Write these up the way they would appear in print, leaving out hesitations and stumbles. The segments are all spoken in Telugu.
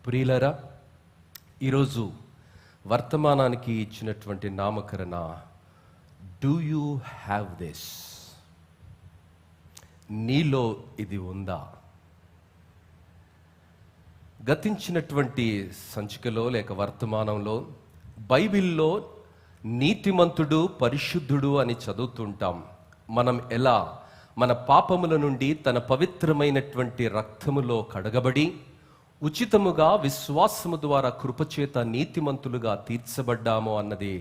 ప్రియులరా, ఈరోజు వర్తమానానికి ఇచ్చినటువంటి నామకరణ డూ యూ హ్యావ్ దిస్? నీలో ఇది ఉందా? గతించినటువంటి సంచికలో లేక వర్తమానంలో బైబిల్లో నీతిమంతుడు పరిశుద్ధుడు అని చదువుతుంటాం. మనం ఎలా మన పాపముల నుండి తన పవిత్రమైనటువంటి రక్తములో కడగబడి ఉచితముగా విశ్వాసము ద్వారా కృపచేత నీతిమంతులుగా తీర్చబడ్డాము అన్నది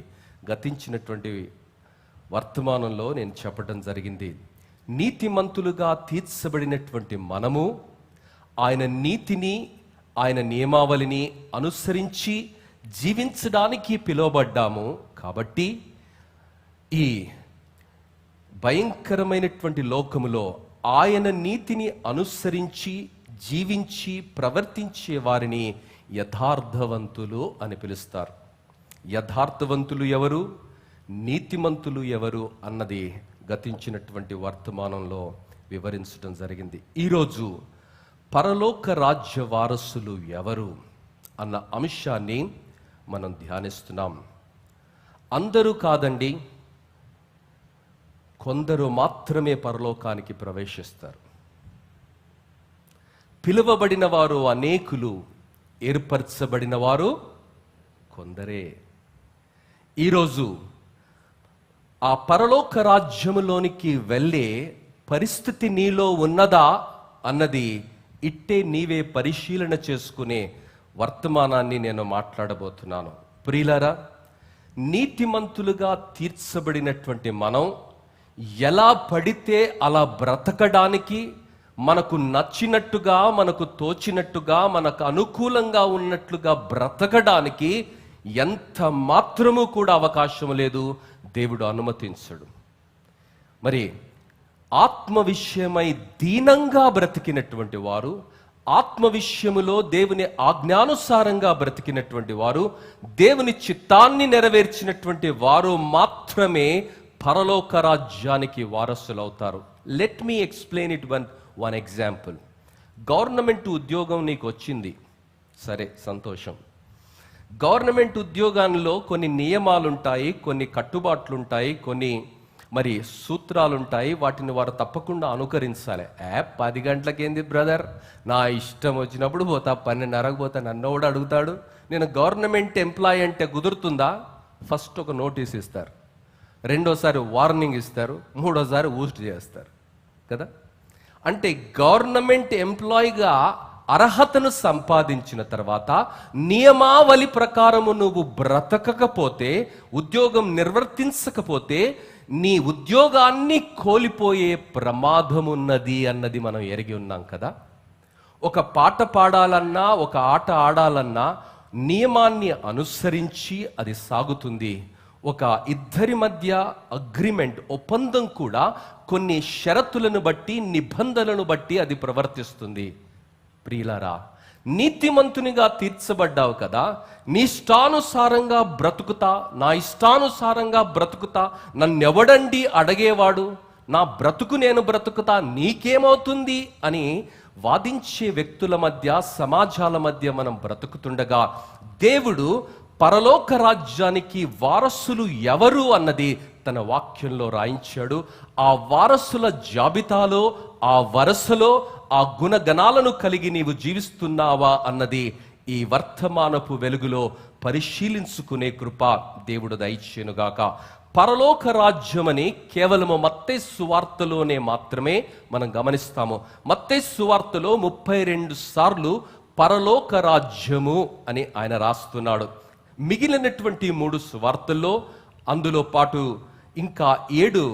గతించినటువంటి వర్తమానంలో నేను చెప్పడం జరిగింది. నీతిమంతులుగా తీర్చబడినటువంటి మనము ఆయన నీతిని, ఆయన నియమావళిని అనుసరించి జీవించడానికి పిలువబడ్డాము. కాబట్టి ఈ భయంకరమైనటువంటి లోకములో ఆయన నీతిని అనుసరించి జీవించి ప్రవర్తించే వారిని యథార్థవంతులు అని పిలుస్తారు. యథార్థవంతులు ఎవరు, నీతిమంతులు ఎవరు అన్నది గతించినటువంటి వర్తమానంలో వివరించడం జరిగింది. ఈరోజు పరలోక రాజ్య వారసులు ఎవరు అన్న అంశాన్ని మనం ధ్యానిస్తున్నాం. అందరూ కాదండి, కొందరు మాత్రమే పరలోకానికి ప్రవేశిస్తారు. పిలువబడిన వారు అనేకులు, ఏర్పరచబడిన వారు కొందరే. ఈరోజు ఆ పరలోక రాజ్యములోనికి వెళ్ళే పరిస్థితి నీలో ఉన్నదా అన్నది ఇట్టే నీవే పరిశీలన చేసుకునే వర్తమానాన్ని నేను మాట్లాడబోతున్నాను. ప్రియులారా, నీతిమంతులుగా తీర్చబడినటువంటి మనం ఎలా పడితే అలా బ్రతకడానికి, మనకు నచ్చినట్టుగా, మనకు తోచినట్టుగా, మనకు అనుకూలంగా ఉన్నట్లుగా బ్రతకడానికి ఎంత మాత్రము కూడా అవకాశం లేదు, దేవుడు అనుమతించడు. మరి ఆత్మ విషయమై దీనంగా బ్రతికినటువంటి వారు, ఆత్మ విషయములో దేవుని ఆజ్ఞానుసారంగా బ్రతికినటువంటి వారు, దేవుని చిత్తాన్ని నెరవేర్చినటువంటి వారు మాత్రమే పరలోక రాజ్యానికి వారసులవుతారు. Let me explain it one example. Government ఉద్యోగం నీకు వచ్చింది, సరే సంతోషం. గవర్నమెంట్ ఉద్యోగాల్లో కొన్ని నియమాలుంటాయి, కొన్ని కట్టుబాట్లుంటాయి, కొన్ని మరి సూత్రాలుంటాయి. వాటిని వారు తప్పకుండా అనుకరించాలి. 10 గంటలకేంది బ్రదర్, నా ఇష్టం వచ్చినప్పుడు పోతా, 12:30కు పోతా, నన్ను కూడా అడుగుతాడు. నేను గవర్నమెంట్ ఎంప్లాయీ అంటే కుదురుతుందా? ఫస్ట్ ఒక నోటీస్ ఇస్తారు, రెండోసారి వార్నింగ్ ఇస్తారు, మూడోసారి ఊస్ట్ చేస్తారు కదా. అంటే గవర్నమెంట్ ఎంప్లాయీగా అర్హతను సంపాదించిన తర్వాత నియమావళి ప్రకారము నువ్వు బ్రతకకపోతే, ఉద్యోగం నిర్వర్తించకపోతే నీ ఉద్యోగాన్ని కోల్పోయే ప్రమాదం ఉన్నది అన్నది మనం ఎరిగి ఉన్నాం కదా. ఒక పాట పాడాలన్నా, ఒక ఆట ఆడాలన్నా నియమాన్ని అనుసరించి అది సాగుతుంది. ఒక ఇద్దరి మధ్య అగ్రిమెంట్, ఒప్పందం కూడా కొన్ని షరతులను బట్టి, నిబంధనలను బట్టి అది ప్రవర్తిస్తుంది. ప్రియులారా, నీతిమంతునిగా తీర్చబడ్డావు కదా, నీ ఇష్టానుసారంగా బ్రతుకుతా, నా ఇష్టానుసారంగా బ్రతుకుతా, నన్నెవడండి అడిగేవాడు, నా బ్రతుకు నేను బ్రతుకుతా, నీకేమవుతుంది అని వాదించే వ్యక్తుల మధ్య, సమాజాల మధ్య మనం బ్రతుకుతుండగా దేవుడు పరలోక రాజ్యానికి వారసులు ఎవరు అన్నది తన వాక్యంలో రాయించాడు. ఆ వారసుల జాబితాలో, ఆ వరసలో ఆ గుణగణాలను కలిగి నీవు జీవిస్తున్నావా అన్నది ఈ వర్తమానపు వెలుగులో పరిశీలించుకునే కృప దేవుడు దయచేయునుగాక. పరలోక రాజ్యమని కేవలము మత్తయి సువార్తలోనే మాత్రమే మనం గమనిస్తాము. మత్తయి సువార్తలో 32 సార్లు పరలోక రాజ్యము అని ఆయన రాస్తున్నాడు. మిగిలినటువంటి 3 సువార్తల్లో, అందులో పాటు ఇంకా 7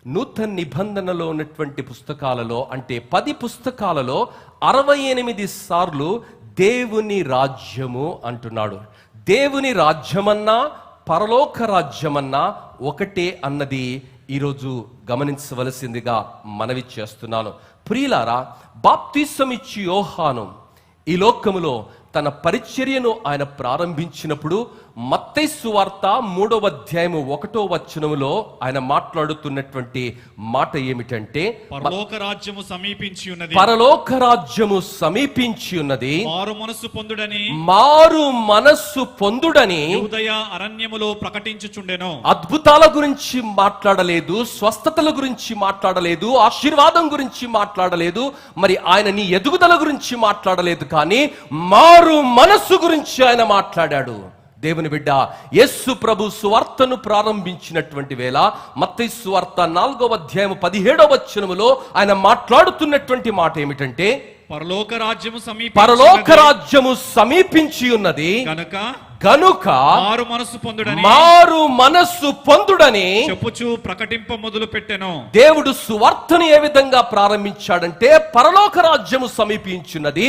నూతన నిబంధనలో ఉన్నటువంటి పుస్తకాలలో, అంటే 10 పుస్తకాలలో 68 సార్లు దేవుని రాజ్యము అంటున్నాడు. దేవుని రాజ్యమన్నా పరలోక రాజ్యమన్నా ఒకటే అన్నది ఈరోజు గమనించవలసిందిగా మనవి చేస్తున్నాను. ప్రియులారా, బాప్తిసమిచ్చి యోహాను ఈ లోకములో తన పరిచర్యను ఆయన ప్రారంభించినప్పుడు మత్తయి సువార్త 3వ అధ్యాయము 1వ వచనములో ఆయన మాట్లాడుతున్నటువంటి మాట ఏమిటంటే, పరలోక రాజ్యము సమీపించి ఉన్నది, పరలోక రాజ్యము సమీపించి ఉన్నది, మారు మనస్సు పొందుడని, మారు మనస్సు పొందుడని యూదయ అరణ్యములో ప్రకటించుచుండెను. అద్భుతాల గురించి మాట్లాడలేదు, స్వస్థతల గురించి మాట్లాడలేదు, ఆశీర్వాదం గురించి మాట్లాడలేదు, మరి ఆయన నీ ఎదుగుదల గురించి మాట్లాడలేదు, కానీ మారు మనస్సు గురించి ఆయన మాట్లాడాడు. దేవుని బిడ్డ, యేసు ప్రభు సువార్తను ప్రారంభించినటువంటి వేళ మత్తయి సువార్త 4వ అధ్యాయం 17వ వచనములో ఆయన మాట్లాడుతున్నటువంటి మాట ఏమిటంటే, పరలోక రాజ్యము సమీపించి ఉన్నది గనుక మారు మనస్సు పొందుడని చెప్పుచు ప్రకటింప మొదలు పెట్టెను. దేవుడు సువార్తను ఏ విధంగా ప్రారంభించాడంటే, పరలోక రాజ్యము సమీపించున్నది,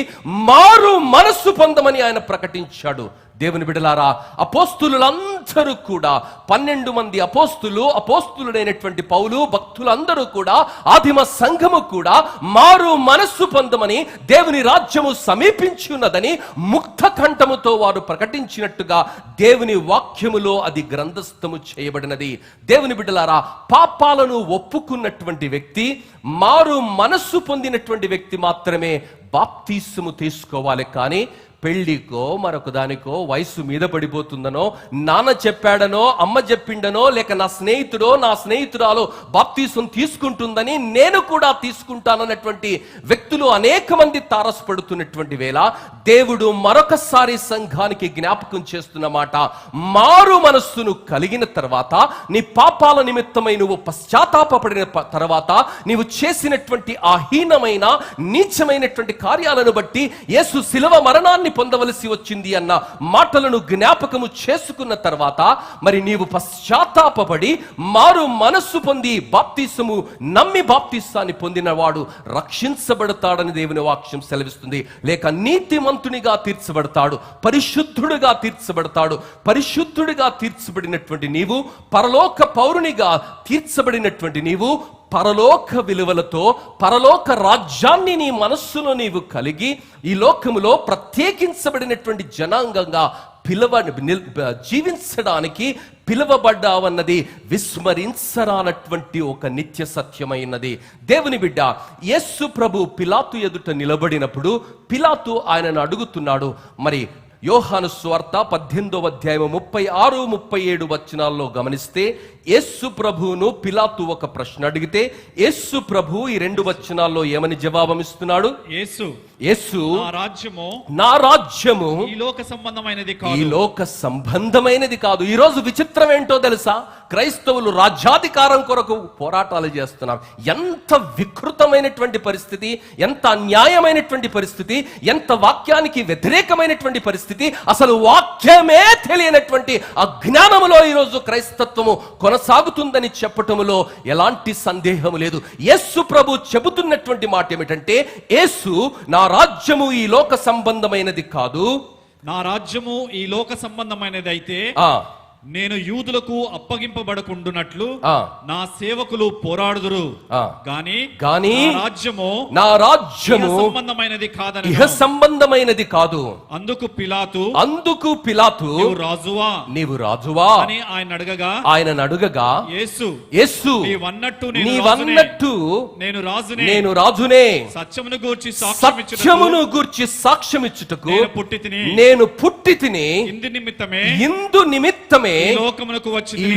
మారు మనస్సు పొందమని ఆయన ప్రకటించాడు. దేవుని బిడ్డలారా, అపోస్తులందరూ కూడా 12 మంది అపోస్తులుడైనటువంటి పౌలు, భక్తులందరూ కూడా, ఆదిమ సంఘము కూడా మారు మనస్సు పొందమని, దేవుని రాజ్యము సమీపించి ఉన్నదని ముక్త కంఠముతో వారు ప్రకటించినట్టుగా దేవుని వాక్యములో అది గ్రంథస్థము చేయబడినది. దేవుని బిడ్డలారా, పాపాలను ఒప్పుకున్నటువంటి వ్యక్తి, మారు మనస్సు పొందినటువంటి వ్యక్తి మాత్రమే బాప్తీసము తీసుకోవాలి. కానీ పెళ్లికో మరొక దానికో వయసు మీద పడిపోతుందనో, నాన్న చెప్పాడనో, అమ్మ చెప్పిండనో, లేక నా స్నేహితుడో నా స్నేహితురాలో బాప్తీసం తీసుకుంటుందని నేను కూడా తీసుకుంటానన్నటువంటి వ్యక్తులు అనేక మంది తారసపడుతున్నటువంటి వేళ దేవుడు మరొకసారి సంఘానికి జ్ఞాపకం చేస్తున్న మాట, మారు మనస్సును కలిగిన తర్వాత, నీ పాపాల నిమిత్తమై నువ్వు పశ్చాత్తాపపడిన తర్వాత, నీవు చేసినటువంటి ఆ హీనమైన నీచమైనటువంటి కార్యాలను బట్టి యేసు శిలువ మరణాన్ని పొందవలసి వచ్చింది అన్న మాటలను జ్ఞాపకము చేసుకున్న తర్వాత, మరి నీవు పశ్చాత్తాపపడి మారు మనస్సు పొంది బాప్తీసము నమ్మి బాప్తీసాన్ని పొందినవాడు రక్షించబడతాడని దేవుని వాక్యం సెలవిస్తుంది. లేక నీతిమంతునిగా తీర్చబడతాడు, పరిశుద్ధుడిగా తీర్చబడతాడు. పరిశుద్ధుడిగా తీర్చబడినటువంటి నీవు, పరలోక పౌరునిగా తీర్చబడినటువంటి నీవు, పరలోక విలువలతో పరలోక రాజ్యాన్ని నీ మనస్సులో నీవు కలిగి ఈ లోకములో ప్రత్యేకించబడినటువంటి జనాంగంగా జీవించడానికి పిలువబడ్డావన్నది విస్మరించరానటువంటి ఒక నిత్య సత్యమైనది. దేవుని బిడ్డ, యేసు ప్రభు పిలాతు ఎదుట నిలబడినప్పుడు పిలాతు ఆయనను అడుగుతున్నాడు. మరి యోహాను సువార్త 18వ అధ్యాయం 36, 37 వచనాల్లో గమనిస్తే, యేసు ప్రభువును పిలాతు ఒక ప్రశ్న అడిగితే యేసు ప్రభు ఈ 2 వచనాల్లో ఏమని జవాబమిస్తున్నాడు? యేసు నా రాజ్యము ఈ లోక సంబంధమైనది కాదు. ఈ రోజు విచిత్రం ఏంటో తెలుసా? క్రైస్తవులు రాజ్యాధికారం కొరకు పోరాటాలు చేస్తున్నారు. ఎంత వికృతమైనటువంటి పరిస్థితి, ఎంత అన్యాయమైనటువంటి పరిస్థితి, ఎంత వాక్యానికి వ్యతిరేకమైనటువంటి పరిస్థితి, అసలు వాక్యమే తెలియనటువంటి అజ్ఞానములో ఈరోజు క్రైస్తత్వము కొనసాగుతుందని చెప్పటములో ఎలాంటి సందేహం లేదు. యేసు ప్రభు చెబుతున్నటువంటి మాట ఏమిటంటే, యేసు నా రాజ్యము ఈ లోక సంబంధమైనది కాదు, నా రాజ్యము ఈ లోక సంబంధమైనది అయితే నేను యూదులకు అప్పగింపబడకుండునట్లు నా సేవకులు పోరాడుదురు, గాని నా రాజ్యము సంబంధమైనది కాదని, ఇహ సంబంధమైనది కాదు. అందుకు పిలాతు నీవు రాజువా అని ఆయన అడగగా యేసు నీవన్నట్టు నేను రాజునే, సత్యమును గూర్చి సాక్ష్యమిచ్చుటకు నేను పుట్టి తిని ఇందు నిమిత్తమే ఈ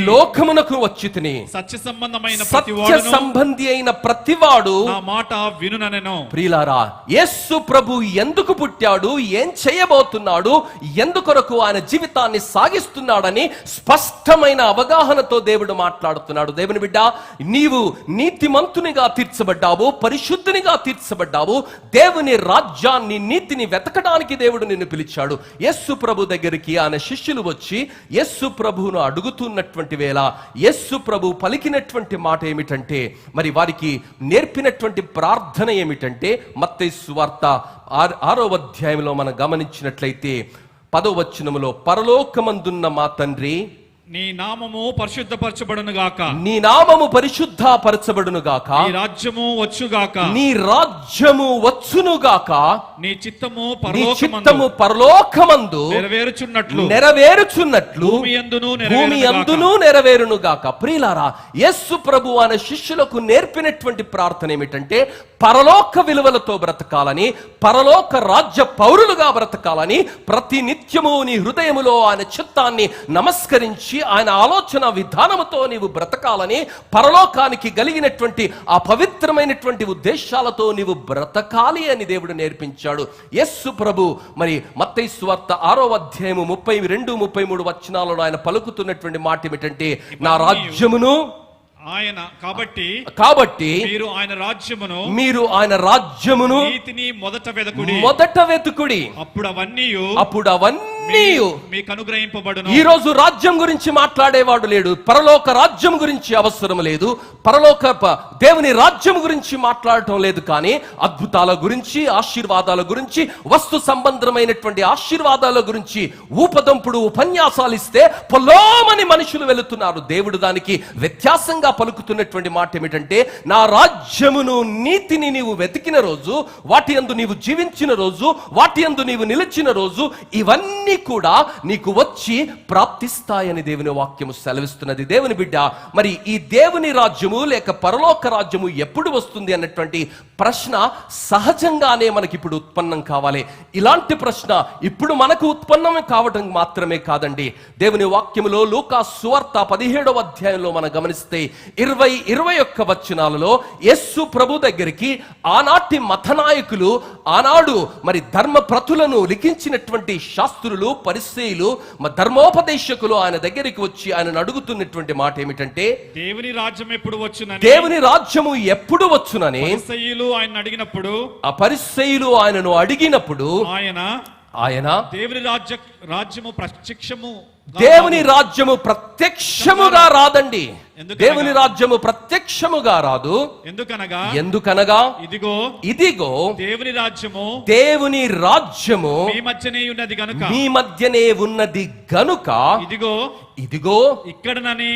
లోకమునకు వచ్చి తిని, సత్య సంబంధి అయిన ప్రతివాడు నా మాట వినుననెను. ప్రియులారా, యేసు ప్రభు ఎందుకు పుట్టాడు, ఏం చేయబోతున్నాడు, ఎందుకొరకు ఆయన జీవితాన్ని సాగిస్తున్నాడని స్పష్టమైన అవగాహనతో దేవుడు మాట్లాడుతున్నాడు. దేవుని బిడ్డ, నీవు నీతిమంతునిగా తీర్చబడ్డావు, పరిశుద్ధునిగా తీర్చబడ్డావు. దేవుని రాజ్యాన్ని, నీతిని వెతకడానికి దేవుడు నిన్ను పిలిచాడు. యేసు ప్రభు దగ్గరికి ఆయన శిష్యులు వచ్చి యేసు ప్రభువును అడుగుతున్నటువంటి వేళ యేసు ప్రభు పలికినటువంటి మాట ఏమిటంటే, మరి వారికి నేర్పినటువంటి ప్రార్థన ఏమిటంటే, మత్తయి సువార్త 6వ అధ్యాయంలో మనం గమనించినట్లయితే 10వ వచనములో, పరలోకమందున్న మా తండ్రి నీ నామము పరిశుద్ధపరచబడును గాక. నీ నామము పరిశుద్ధపరచబడును గాక. నీ రాజ్యము వచ్చుగాక. నీ రాజ్యము వచ్చును గాక. నీ చిత్తము పరలోకమందు నెరవేరుచున్నట్లు భూమి అందును నెరవేరును గాక. ప్రియులారా, యేసు ప్రభు అనే శిష్యులకు నేర్పినటువంటి ప్రార్థన ఏమిటంటే పరలోక విలువలతో బ్రతకాలని, పరలోక రాజ్య పౌరులుగా బ్రతకాలని, ప్రతి నిత్యము నీ హృదయములో ఆయన చిత్తాన్ని నమస్కరించి ఆయన ఆలోచన విధానముతో నీవు బ్రతకాలని, పరలోకానికి కలిగినటువంటి ఆ పవిత్రమైనటువంటి ఉద్దేశాలతో నీవు బ్రతకాలి అని దేవుడు నేర్పించాడు. యేసు ప్రభు మరి మత్తయి సువార్త 6వ అధ్యాయము 32, 33 వచనాలలో ఆయన పలుకుతున్నటువంటి మాట ఏమిటంటే, నా రాజ్యమును ఆయన కాబట్టి మీరు ఆయన రాజ్యమును నీతిని మొదట వెతుకుడి, అప్పుడు అవన్నీ మీకు అనుగ్రహింపబడును. ఈ రోజు రాజ్యం గురించి మాట్లాడేవాడు లేడు, పరలోక రాజ్యం గురించి అవసరం లేదు, పరలోక దేవుని రాజ్యం గురించి మాట్లాడటం లేదు. కానీ అద్భుతాల గురించి, ఆశీర్వాదాల గురించి, వస్తు సంబంధమైనటువంటి ఆశీర్వాదాల గురించి ఊపదంపుడు ఉపన్యాసాలు ఇస్తే పొలోమని మనుషులు వెళుతున్నారు. దేవుడు దానికి వ్యత్యాసంగా పలుకుతున్నటువంటి మాట ఏమిటంటే, నా రాజ్యమును నీతిని నీవు వెతికిన రోజు, వాటి యందు నీవు జీవించిన రోజు, వాటి యందు నీవు నిలిచిన రోజు, ఇవన్నీ కూడా నీకు వచ్చి ప్రాప్తిస్తాయని దేవుని వాక్యము సెలవిస్తున్నది. దేవుని బిడ్డ, మరి ఈ దేవుని రాజ్యము లేక పరలోక రాజ్యము ఎప్పుడు వస్తుంది అన్నటువంటి ప్రశ్న సహజంగానే మనకి ఇప్పుడు ఉత్పన్నం కావాలి. ఇలాంటి ప్రశ్న ఇప్పుడు మనకు ఉత్పన్నం కావడం మాత్రమే కాదండి. దేవుని వాక్యములో లూకా సువార్త 17వ అధ్యాయంలో మనం గమనిస్తే 20-21 వచనాలలో యేసు ప్రభు దగ్గరికి ఆనాటి మతనాయకులు, ఆనాడు మరి ధర్మప్రతులను లిఖించినటువంటి శాస్త్రులు, పరిసయ్యులు, ధర్మోపదేశకులు ఆయన దగ్గరికి వచ్చి ఆయన అడుగుతున్నటువంటి మాట ఏమిటంటే, దేవుని రాజ్యము ఎప్పుడు వచ్చునని ఆయన అడిగినప్పుడు, ఆ పరిసయ్యులు ఆయనను అడిగినప్పుడు ఆయన దేవుని రాజ్యము ప్రత్యక్షముగా రాదండి. దేవుని రాజ్యము ప్రత్యక్షముగా రాదు. ఎందుకనగా ఇదిగో దేవుని రాజ్యము మీ మధ్యనే ఉన్నది గనుక ఇదిగో ఇక్కడనని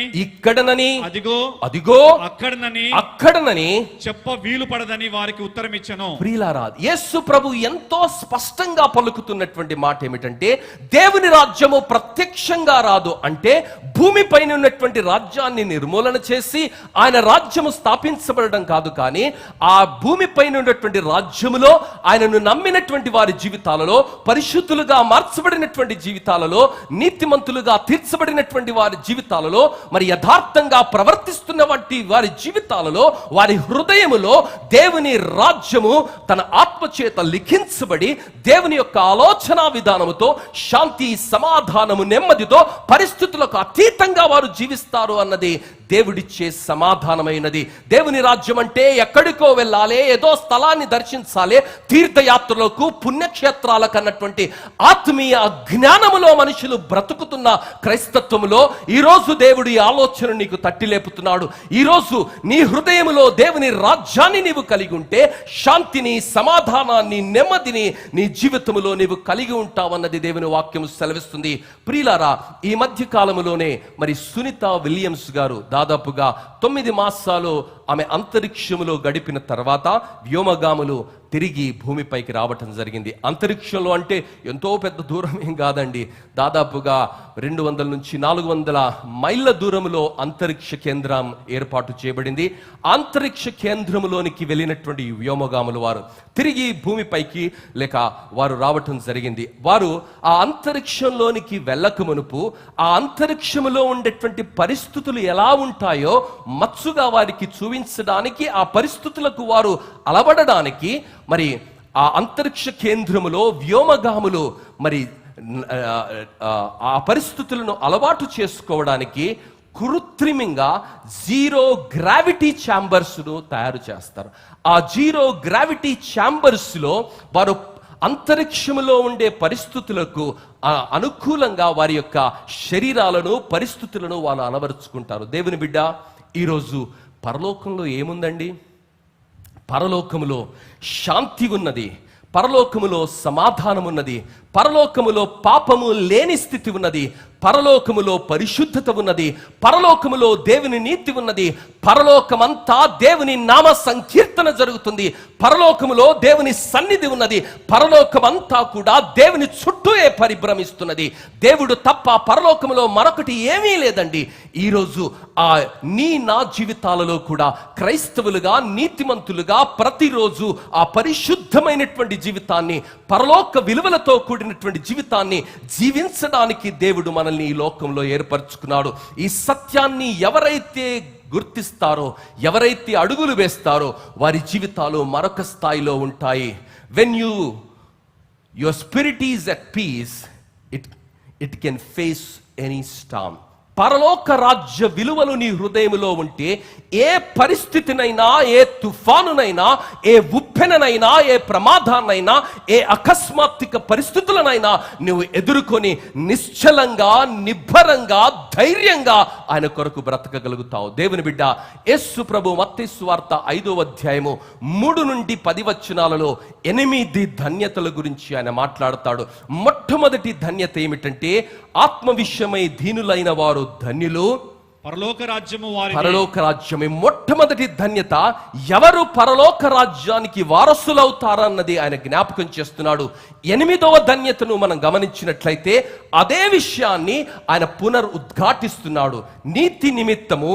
అదిగో అక్కడనని చెప్ప వీలు పడదని వారికి ఉత్తరం ఇచ్చెను. ప్రియులారా, యేసు ప్రభు ఎంతో స్పష్టంగా పలుకుతున్నటువంటి మాట ఏమిటంటే, దేవుని రాజ్యము ప్రత్యక్షంగా రాదు అంటే భూమిపైన ఉన్నటువంటి రాజ్యాన్ని నిర్మూలన చేసి ఆయన రాజ్యము స్థాపించబడడం కాదు. కానీ ఆ భూమిపైన ఉన్నటువంటి రాజ్యములో ఆయనను నమ్మినటువంటి వారి జీవితాలలో, పరిశుద్ధులుగా మార్చబడినటువంటి జీవితాలలో, నీతిమంతులుగా తీర్చబడినటువంటి వారి జీవితాలలో, మరి యథార్థంగా ప్రవర్తిస్తున్న వారి జీవితాలలో, వారి హృదయములో దేవుని రాజ్యము తన ఆత్మచేత లిఖించబడి దేవుని యొక్క ఆలోచన విధానముతో శాంతి, సమాధానము, నెమ్మదితో పరిస్థితులకు అతీతంగా వారు జీవిస్తారు అన్నది దేవుడిచ్చే సమాధానమైనది. దేవుని రాజ్యం అంటే ఎక్కడికో వెళ్ళాలి, ఏదో స్థలాన్ని దర్శించాలి, తీర్థయాత్రలకు, పుణ్యక్షేత్రాలకు అన్నటువంటి ఆత్మీయ జ్ఞానములో మనుషులు బ్రతుకుతున్న క్రైస్తత్వములో ఈరోజు దేవుడు ఈ ఆలోచన నీకు తట్టి లేపుతున్నాడు. ఈరోజు నీ హృదయములో దేవుని రాజ్యాన్ని నీవు కలిగి ఉంటే శాంతిని, సమాధానాన్ని, నెమ్మదిని నీ జీవితములో నీవు కలిగి ఉంటావన్నది దేవుని వాక్యము సెలవిస్తుంది. ప్రియులారా, ఈ మధ్య కాలములోనే మరి సునీత విలియమ్స్ గారు దాదాపుగా 9 మాసాలు ఆమె అంతరిక్షములో గడిపిన తర్వాత వ్యోమగాములు తిరిగి భూమిపైకి రావటం జరిగింది. అంతరిక్షంలో అంటే ఎంతో పెద్ద దూరం ఏం కాదండి, దాదాపుగా 200 నుంచి 400 మైళ్ళ దూరంలో అంతరిక్ష కేంద్రం ఏర్పాటు చేయబడింది. అంతరిక్ష కేంద్రములోనికి వెళ్ళినటువంటి వ్యోమగాములు వారు తిరిగి భూమిపైకి లేక వారు రావటం జరిగింది. వారు ఆ అంతరిక్షంలోనికి వెళ్ళక మునుపు ఆ అంతరిక్షములో ఉండేటువంటి పరిస్థితులు ఎలా ఉంటాయో మచ్చుగా వారికి చూపించడానికి, ఆ పరిస్థితులకు వారు అలవడడానికి మరి ఆ అంతరిక్ష కేంద్రములో వ్యోమగాములు మరి ఆ పరిస్థితులను అలవాటు చేసుకోవడానికి కృత్రిమంగా 0 గ్రావిటీ ఛాంబర్స్ను తయారు చేస్తారు. ఆ 0 గ్రావిటీ ఛాంబర్స్లో వారు అంతరిక్షములో ఉండే పరిస్థితులకు అనుకూలంగా వారి యొక్క శరీరాలను, పరిస్థితులను వాళ్ళు అలవరుచుకుంటారు. దేవుని బిడ్డ, ఈరోజు పరలోకంలో ఏముందండి? పరలోకములో శాంతి ఉన్నది, పరలోకములో సమాధానం ఉన్నది, పరలోకములో పాపము లేని స్థితి ఉన్నది, పరలోకములో పరిశుద్ధత ఉన్నది, పరలోకములో దేవుని నీతి ఉన్నది, పరలోకమంతా దేవుని నామ సంకీర్తన జరుగుతుంది, పరలోకములో దేవుని సన్నిధి ఉన్నది, పరలోకమంతా కూడా దేవుని చుట్టూయే పరిభ్రమిస్తున్నది. దేవుడు తప్ప పరలోకములో మరొకటి ఏమీ లేదండి. ఈరోజు నా జీవితాలలో కూడా క్రైస్తవులుగా, నీతిమంతులుగా ప్రతిరోజు ఆ పరిశుద్ధమైనటువంటి జీవితాన్ని, పరలోక విలువలతో కూడినటువంటి జీవితాన్ని జీవించడానికి దేవుడు మనల్ని ఈ లోకంలో ఏర్పరచుకున్నాడు. ఈ సత్యాన్ని ఎవరైతే గుర్తిస్తారో, ఎవరైతే అడుగులు వేస్తారో, వారి జీవితాలు మరొక స్థాయిలో ఉంటాయి. When your spirit is at peace, it can face any storm. పరలోక రాజ్య విలువలు నీ హృదయంలో ఉంటే ఏ పరిస్థితినైనా, ఏ తుఫానునైనా, ఏ ఉప్పెననైనా, ఏ ప్రమాదాన్నైనా, ఏ అకస్మాత్తిక పరిస్థితులనైనా నువ్వు ఎదుర్కొని నిశ్చలంగా, నిబ్బరంగా, ధైర్యంగా ఆయన కొరకు బ్రతకగలుగుతావు. దేవుని బిడ్డ, యేసు ప్రభు మత్తయి సువార్త 5వ అధ్యాయము 3 నుండి 10 వచనాలలో 8 ధన్యతల గురించి ఆయన మాట్లాడతాడు. మొట్టమొదటి ధన్యత ఏమిటంటే, ఆత్మ విషయమై దీనులైన వారు ధన్యులు, పరలోక రాజ్యము వారిది. పరలోక రాజ్యమే మొట్టమొదటి ధన్యత. ఎవరు పరలోక రాజ్యానికి వారసులవుతారన్నది ఆయన జ్ఞాపకం చేస్తున్నాడు. 8వ ధన్యతను మనం గమనించినట్లయితే అదే విషయాన్ని ఆయన పునరుద్ఘాటిస్తున్నాడు. నీతి నిమిత్తము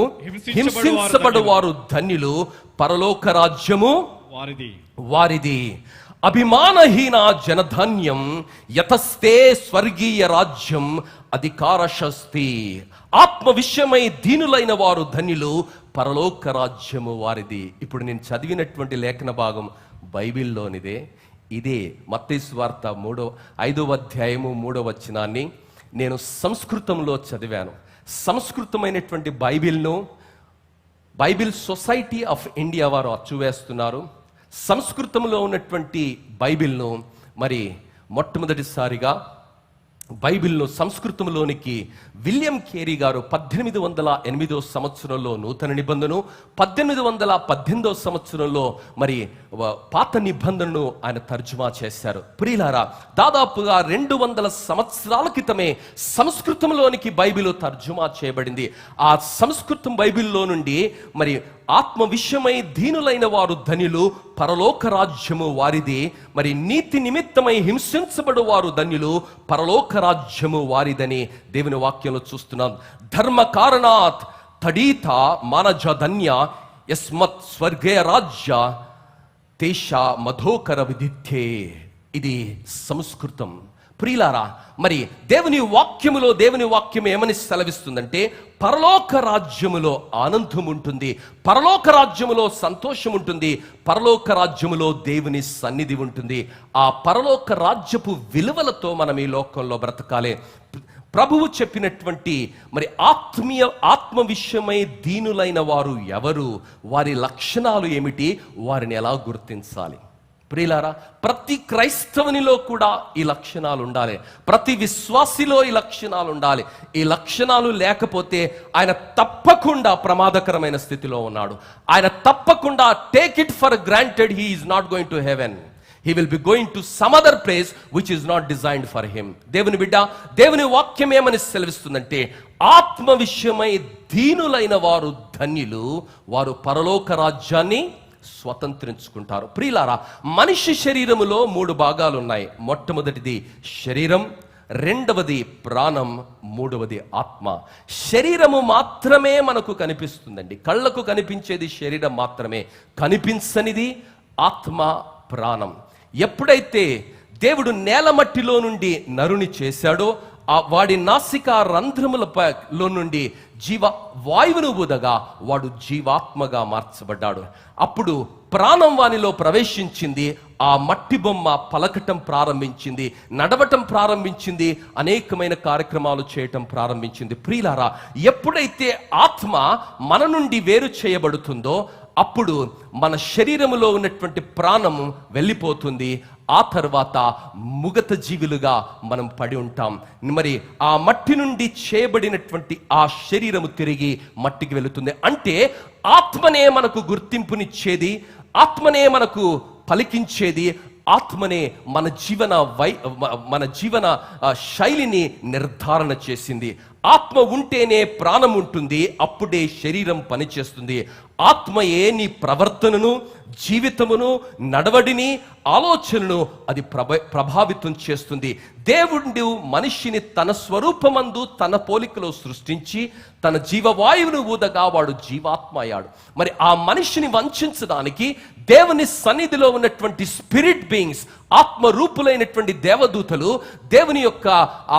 హింసించబడువారు ధన్యులు, పరలోక రాజ్యము వారిది. అభిమానహీన జనధాన్యం యతస్తే స్వర్గీయ రాజ్యం అధికారశస్తి. ఆత్మ విషయమై దీనులైన వారు ధన్యులు, పరలోక రాజ్యము వారిది. ఇప్పుడు నేను చదివినటువంటి లేఖన భాగం బైబిల్లోనిదే. ఇదే మత్తయి సువార్త 5వ అధ్యాయము 3వ వచనాన్ని నేను సంస్కృతంలో చదివాను. సంస్కృతమైనటువంటి బైబిల్ సొసైటీ ఆఫ్ ఇండియా వారు అచ్చువేస్తున్నారు. సంస్కృతంలో ఉన్నటువంటి బైబిల్ను మరి మొట్టమొదటిసారిగా బైబిల్ను సంస్కృతంలోనికి విలియం కేరీ గారు 1808 సంవత్సరంలో నూతన నిబంధన, 1818 సంవత్సరంలో మరి పాత నిబంధనను ఆయన తర్జుమా చేశారు. ప్రియులారా, దాదాపుగా 200 సంవత్సరాల క్రితమే సంస్కృతంలోనికి బైబిల్ తర్జుమా చేయబడింది. ఆ సంస్కృతం బైబిల్లో నుండి మరి ఆత్మ విషయమై దీనులైన వారు ధన్యులు, పరలోక రాజ్యము వారిది. మరి నీతి నిమిత్తమై హింసించబడు వారు ధన్యులు, పరలోక రాజ్యము వారిదని దేవుని వాక్యంలో చూస్తున్నాం. ధర్మ కారణాత్ తడీత మానజ ధన్య యస్మత్ స్వర్గీయ రాజ్య తేష మధోకర విదిత్యే. ఇది సంస్కృతం. ప్రియులారా, మరి దేవుని వాక్యం ఏమని సెలవిస్తుందంటే, పరలోక రాజ్యములో ఆనందం ఉంటుంది, పరలోక రాజ్యములో సంతోషం ఉంటుంది, పరలోక రాజ్యములో దేవుని సన్నిధి ఉంటుంది. ఆ పరలోక రాజ్యపు విలువలతో మనం ఈ లోకంలో బ్రతకాలి. ప్రభువు చెప్పినటువంటి మరి ఆత్మ విషయమై దీనులైన వారు ఎవరు, వారి లక్షణాలు ఏమిటి, వారిని ఎలా గుర్తించాలి? ప్రియులారా, ప్రతి క్రైస్తవునిలో కూడా ఈ లక్షణాలు ఉండాలి, ప్రతి విశ్వాసిలో ఈ లక్షణాలు ఉండాలి. ఈ లక్షణాలు లేకపోతే ఆయన తప్పకుండా ప్రమాదకరమైన స్థితిలో ఉన్నాడు. ఆయన తప్పకుండా take it for granted he is not going to heaven. He will be going to some other place which is not designed for him. దేవుని బిడ్డ, దేవుని వాక్యం ఏమని సెలవిస్తుందంటే, ఆత్మ విషయమై దీనులైన వారు ధన్యులు, వారు పరలోక రాజ్యాన్ని స్వతంత్రించుకుంటారు. ప్రియులారా, మనిషి శరీరములో 3 భాగాలు ఉన్నాయి. మొట్టమొదటిది శరీరం, రెండవది ప్రాణం, మూడవది ఆత్మ. శరీరము మాత్రమే మనకు కనిపిస్తుందండి. కళ్ళకు కనిపించేది శరీరం మాత్రమే, కనిపించనిది ఆత్మ, ప్రాణం. ఎప్పుడైతే దేవుడు నేలమట్టిలో నుండి నరుని చేశాడో, వాడి నాసిక రంధ్రములలో నుండి జీవ వాయువును ఊదగా వాడు జీవాత్మగా మార్చబడ్డాడు. అప్పుడు ప్రాణం వానిలో ప్రవేశించింది. ఆ మట్టి బొమ్మ పలకటం ప్రారంభించింది, నడవటం ప్రారంభించింది, అనేకమైన కార్యక్రమాలు చేయటం ప్రారంభించింది. ప్రియులారా, ఎప్పుడైతే ఆత్మ మన నుండి వేరు చేయబడుతుందో అప్పుడు మన శరీరములో ఉన్నటువంటి ప్రాణం వెళ్ళిపోతుంది. ఆ తర్వాత ముగత జీవులుగా మనం పడి ఉంటాం. మరి ఆ మట్టి నుండి చేయబడినటువంటి ఆ శరీరము తిరిగి మట్టికి వెళుతుంది. అంటే ఆత్మనే మనకు గుర్తింపునిచ్చేది, ఆత్మనే మనకు పలికించేది, ఆత్మనే మన జీవన శైలిని నిర్ధారణ చేసింది. ఆత్మ ఉంటేనే ప్రాణం ఉంటుంది, అప్పుడే శరీరం పనిచేస్తుంది. ఆత్మయే నీ ప్రవర్తనను, జీవితమును, నడవడిని, ఆలోచనను అది ప్రభావితం చేస్తుంది. దేవుడు మనిషిని తన స్వరూపమందు తన పోలికలో సృష్టించి తన జీవవాయువును ఊదగా వాడు జీవాత్మ అయ్యాడు. మరి ఆ మనిషిని వంచడానికి దేవుని సన్నిధిలో ఉన్నటువంటి స్పిరిట్ బీయింగ్స్, ఆత్మ రూపులైనటువంటి దేవదూతలు దేవుని యొక్క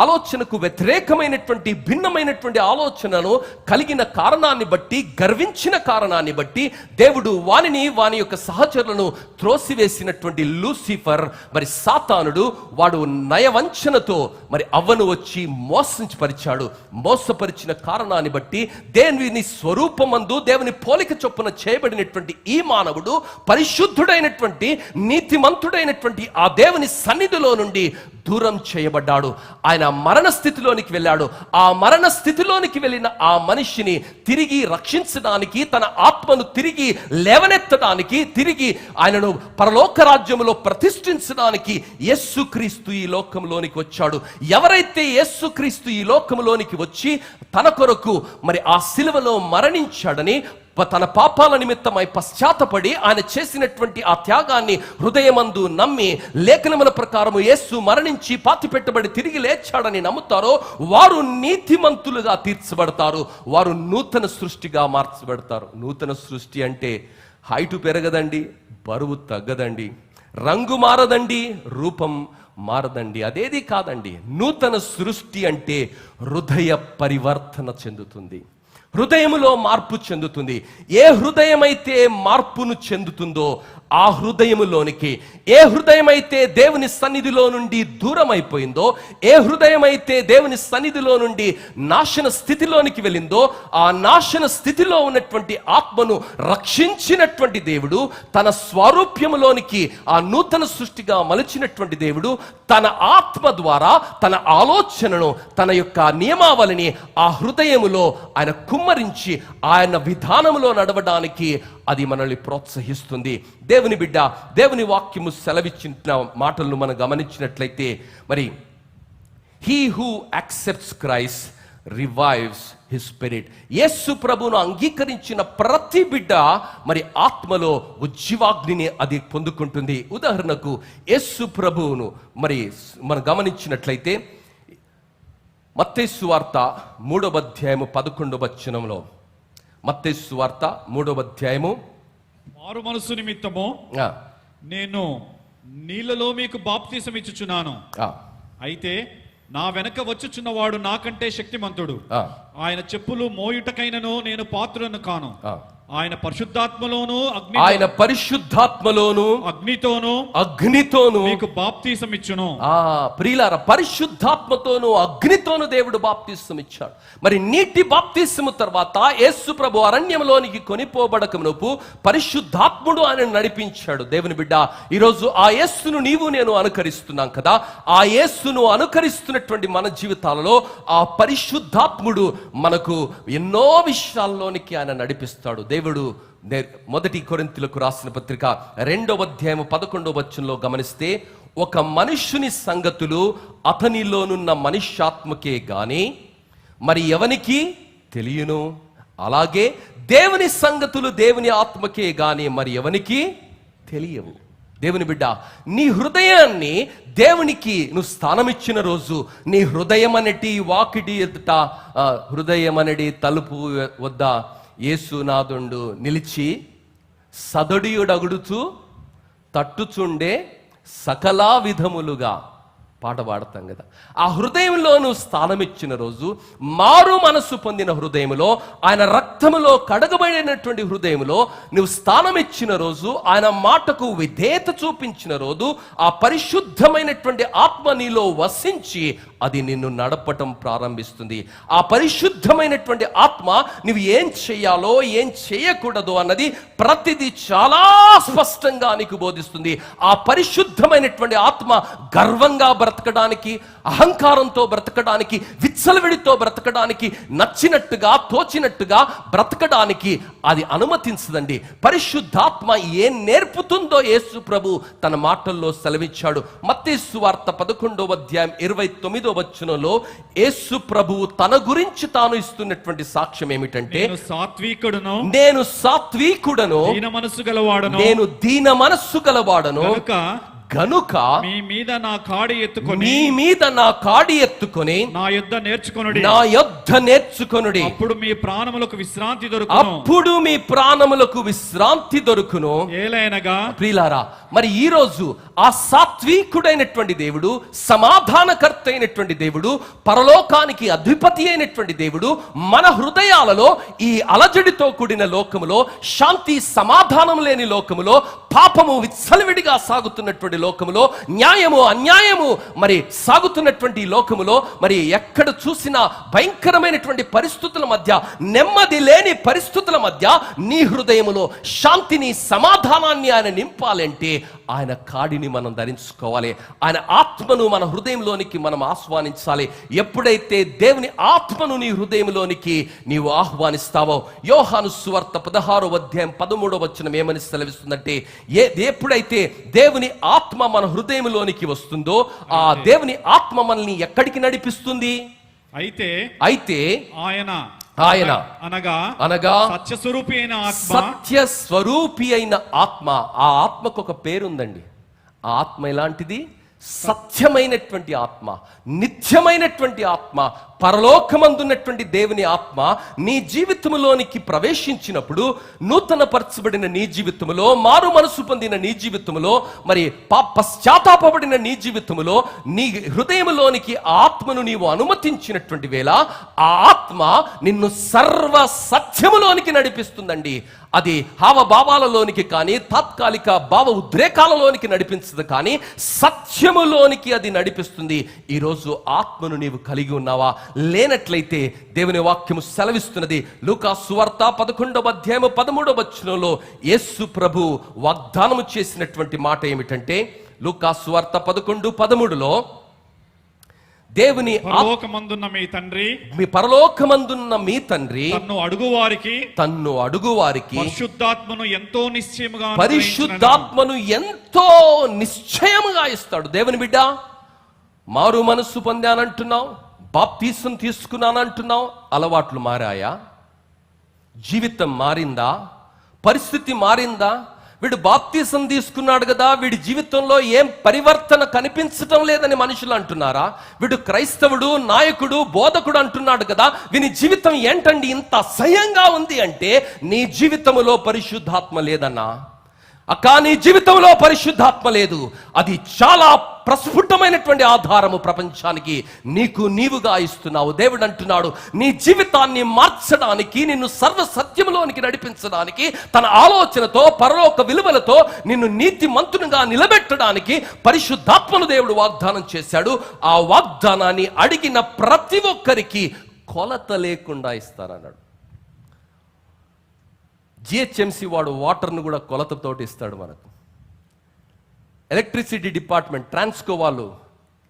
ఆలోచనకు వ్యతిరేకమైనటువంటి భిన్నమైనటువంటి ఆలోచనను కలిగిన కారణాన్ని బట్టి, గర్వించిన కారణాన్ని బట్టి దేవుడు వాని యొక్క సహచరులను త్రోసివేసినటువంటి లూసిఫర్, మరి సాతానుడు, వాడు నయవంచనతో మరి అవ్వను వచ్చి మోసపరిచాడు. మోసపరిచిన కారణాన్ని బట్టి దేవుని స్వరూపమందు దేవుని పోలిక చొప్పున చేయబడినటువంటి ఈ మానవుడు పరిశుద్ధుడైనటువంటి, నీతిమంతుడైనటువంటి ఆ దేవుని సన్నిధిలో నుండి దూరం చేయబడ్డాడు. ఆయన మరణ స్థితిలోనికి వెళ్ళాడు. ఆ మరణ స్థితిలోనికి వెళ్ళిన ఆ మనిషిని తిరిగి రక్షించడానికి, తన ఆత్మను తిరిగి లేవనెత్తడానికి, తిరిగి ఆయనను పరలోక రాజ్యములో ప్రతిష్ఠించడానికి యేసుక్రీస్తు ఈ లోకంలోనికి వచ్చాడు. ఎవరైతే యేసుక్రీస్తు ఈ లోకంలోనికి వచ్చి తన కొరకు మరి ఆ సిలువలో మరణించాడని, తన పాపాల నిమిత్తమై పశ్చాత్తపడి ఆయన చేసినటువంటి ఆ త్యాగాన్ని హృదయమందు నమ్మి, లేఖనముల ప్రకారము యేసు మరణించి పాతిపెట్టబడి తిరిగి లేచాడని నమ్ముతారో వారు నీతిమంతులుగా తీర్చబడతారు. వారు నూతన సృష్టిగా మార్చబడతారు. నూతన సృష్టి అంటే హైటు పెరగదండి, బరువు తగ్గదండి, రంగు మారదండి, రూపం మారదండి, అదేది కాదండి. నూతన సృష్టి అంటే హృదయ పరివర్తన చెందుతుంది, హృదయములో మార్పు చెందుతుంది. ఏ హృదయమైతే మార్పును చెందుతుందో ఆ హృదయములోనికి, ఏ హృదయమైతే దేవుని సన్నిధిలో నుండి దూరం అయిపోయిందో, ఏ హృదయమైతే దేవుని సన్నిధిలో నుండి నాశన స్థితిలోనికి వెళ్ళిందో, ఆ నాశన స్థితిలో ఉన్నటువంటి ఆత్మను రక్షించినటువంటి దేవుడు, తన స్వరూప్యములోనికి ఆ నూతన సృష్టిగా మలిచినటువంటి దేవుడు తన ఆత్మ ద్వారా తన ఆలోచనను, తన యొక్క నియమావళిని ఆ హృదయములో ఆయన కుమ్మరించి ఆయన విధానములో నడవడానికి అది మనల్ని ప్రోత్సహిస్తుంది. దేవుని బిడ్డ, దేవుని వాక్యము సెలవిచ్చిన మాటలను మనం గమనించినట్లయితే, మరి he who accepts Christ revives his spirit. Yesu ప్రభువును అంగీకరించిన ప్రతి బిడ్డ మరి ఆత్మలో ఉజ్జీవాగ్నిని అది పొందుకుంటుంది. ఉదాహరణకు యేసు ప్రభువును మరి మనం గమనించినట్లయితే మత్తయి సువార్త 3వ అధ్యాయము 11వ వచనంలో, మత్తయి సువార్త 3వ అధ్యాయము, మారు మనసు నిమిత్తము నేను నీళ్ళలో మీకు బాప్తిసం ఇచ్చుచున్నాను, అయితే నా వెనక వచ్చుచున్నవాడు నాకంటే శక్తిమంతుడు, ఆయన చెప్పులు మోయుటకైనను నేను పాత్రను కాను, ఆయన పరిశుద్ధాత్మలోను అగ్నితోను మీకు బాప్తిసం ఇచ్చును. ప్రియులారా, పరిశుద్ధాత్మతోను అగ్నితోను దేవుడు బాప్తిసం ఇచ్చాడు. మరి నీటి బాప్తిసము తర్వాత యేసు ప్రభు అరణ్యంలోనికి కొనిపోబడకమునపు పరిశుద్ధాత్ముడు ఆయన నడిపించాడు. దేవుని బిడ్డ, ఈరోజు ఆ యేసును నీవు నేను అనుకరిస్తున్నాం కదా. ఆ యేసును అనుకరిస్తున్నటువంటి మన జీవితాలలో ఆ పరిశుద్ధాత్ముడు మనకు ఎన్నో విషయాల్లోనికి ఆయన నడిపిస్తాడు. దేవుడు 1 కొరింథీయులకు రాసిన పత్రిక 2వ అధ్యాయము 11వ వచనంలో గమనిస్తే, ఒక మనుష్యుని సంగతులు అతనిలోనున్న మనుష్యాత్మకే గాని మరి ఎవనికి తెలియను, అలాగే దేవుని సంగతులు దేవుని ఆత్మకే గాని మరి ఎవనికి తెలియవు. దేవుని బిడ్డ, నీ హృదయాన్ని దేవునికి నువ్వు స్థానం ఇచ్చిన రోజు, నీ హృదయం అనేటి వాకిటి ఎదుట, హృదయం అనేది తలుపు వద్ద యేసునాథుండు నిలిచి సదడియుడగుడుచు తట్టుచుండే సకలా విధములుగా పాట పాడతాం కదా. ఆ హృదయంలో నువ్వు స్థానం ఇచ్చిన రోజు, మారు మనసు పొందిన హృదయంలో, ఆయన రక్తములో కడగబడినటువంటి హృదయంలో నువ్వు స్థానం ఇచ్చిన రోజు, ఆయన మాటకు విధేయత చూపించిన రోజు, ఆ పరిశుద్ధమైనటువంటి ఆత్మ నీలో వసించి అది నిన్ను నడపటం ప్రారంభిస్తుంది. ఆ పరిశుద్ధమైనటువంటి ఆత్మ నువ్వు ఏం చేయాలో ఏం చేయకూడదు అన్నది ప్రతిదీ చాలా స్పష్టంగా నీకు బోధిస్తుంది. ఆ పరిశుద్ధమైనటువంటి ఆత్మ గర్వంగా బ్రతకడానికి, అహంకారంతో బ్రతకడానికి, విచ్చలవిడితో బ్రతకడానికి, నచ్చినట్టుగా తోచినట్టుగా బ్రతకడానికి అది అనుమతించదండి. పరిశుద్ధాత్మ ఏం నేర్పుతుందో యేసు ప్రభు తన మాటల్లో సెలవిచ్చాడు. మత్తయి సువార్త 11వ అధ్యాయం 29వ వచనంలో యేసు ప్రభువు తన గురించి తాను ఇస్తున్నటువంటి సాక్ష్యం ఏమిటంటే, నేను సాత్వికుడను, నేను దీన మనస్సు గలవాడను గనుక మీ మీద నా కాడి ఎత్తుకొని నా యొద్ద నేర్చుకొనుడి, అప్పుడు మీ ప్రాణములకు విశ్రాంతి దొరుకును. ఏలైనగా ప్రియులారా, మరి ఈ రోజు ఆ సాత్వికుడైనటువంటి దేవుడు, సమాధానకర్త అయినటువంటి దేవుడు, పరలోకానికి అధిపతి అయినటువంటి దేవుడు మన హృదయాలలో ఈ అలజడితో కూడిన లోకములో, శాంతి సమాధానం లేని లోకములో, పాపము విచ్చలవిడిగా సాగుతున్నటువంటి లోకములో, న్యాయము అన్యాయము మరి సాగుతున్నటువంటి లోకములో, మరి ఎక్కడ చూసినా భయంకరమైనటువంటి పరిస్థితుల మధ్య, నెమ్మది లేని పరిస్థితుల మధ్య నీ హృదయములో శాంతిని సమాధానాన్ని ఆయన నింపాలంటే ఆయన కాడిని మనం ధరించుకోవాలి. ఆయన ఆత్మను మన హృదయంలోనికి మనం ఆహ్వానించాలి. ఎప్పుడైతే దేవుని ఆత్మను నీ హృదయంలోనికి నీవు ఆహ్వానిస్తావో, యోహాను సువార్త 16వ అధ్యాయం 13వ వచనం ఏమని సెలవిస్తుందంటే, ఎప్పుడైతే దేవుని ఆత్మ మన హృదయంలోనికి వస్తుందో ఆ దేవుని ఆత్మ మనల్ని ఎక్కడికి నడిపిస్తుంది? అయితే ఆయన అనగా సత్యస్వరూపి అయిన ఆత్మ. ఆ ఆత్మకు ఒక పేరుందండి. ఆ ఆత్మ ఎలాంటిది? సత్యమైనటువంటి ఆత్మ, నిత్యమైనటువంటి ఆత్మ, పరలోకమందున్నటువంటి దేవుని ఆత్మ నీ జీవితంలోనికి ప్రవేశించినప్పుడు, నూతన పరచబడిన నీ జీవితంలో, మారు మనసు పొందిన నీ జీవితంలో, మరి పశ్చాత్తాపబడిన నీ జీవితంలో, నీ హృదయంలోనికి ఆత్మను నీవు అనుమతించినటువంటి వేళ ఆ ఆత్మ నిన్ను సర్వ సత్యములోనికి నడిపిస్తుందండి. అది హావభావాలలోనికి కానీ, తాత్కాలిక భావ ఉద్రేకాలలోనికి నడిపించదు, కానీ సత్యములోనికి అది నడిపిస్తుంది. ఈరోజు ఆత్మను నీవు కలిగి ఉన్నావా? లేనట్లయితే దేవుని వాక్యము సెలవిస్తున్నది. లూకా సువార్త 11వ అధ్యాయం 13వ వచనంలో యేసు ప్రభు వాగ్దానము చేసినటువంటి మాట ఏమిటంటే, లూకా సువార్త 11:13లో దేవుని పరలోకమందున్న మీ తండ్రి తన్ను అడుగువారికి పరిశుద్ధాత్మను ఎంతో నిశ్చయముగా ఇస్తాడు. దేవుని బిడ్డ, మారు మనస్సు పొందానంటున్నావు, బాప్తీసం తీసుకున్నానంటున్నావు, అలవాట్లు మారాయా? జీవితం మారిందా? పరిస్థితి మారిందా? వీడు బాప్తీసం తీసుకున్నాడు కదా, వీడి జీవితంలో ఏం పరివర్తన కనిపించటం లేదని మనుషులు అంటున్నారా? వీడు క్రైస్తవుడు, నాయకుడు, బోధకుడు అంటున్నాడు కదా, వీని జీవితం ఏంటండి ఇంత అసహ్యంగా ఉంది అంటే నీ జీవితంలో పరిశుద్ధాత్మ లేదన్నా. అక్క, నీ జీవితంలో పరిశుద్ధాత్మ లేదు. అది చాలా ప్రస్ఫుటమైనటువంటి ఆధారము ప్రపంచానికి నీకు నీవుగా ఇస్తున్నావు. దేవుడు అంటున్నాడు, నీ జీవితాన్ని మార్చడానికి, నిన్ను సర్వ సత్యములోనికి నడిపించడానికి, తన ఆలోచనతో, పరలోక విలువలతో నిన్ను నీతిమంతునిగా నిలబెట్టడానికి పరిశుద్ధాత్మను దేవుడు వాగ్దానం చేశాడు. ఆ వాగ్దానాన్ని అడిగిన ప్రతి ఒక్కరికి కొలత లేకుండా ఇస్తారన్నాడు. జిహెచ్ఎంసి వాడు వాటర్ను కూడా కొలతతోటి ఇస్తాడు మనకు. ఎలక్ట్రిసిటీ డిపార్ట్మెంట్, ట్రాన్స్కో వాళ్ళు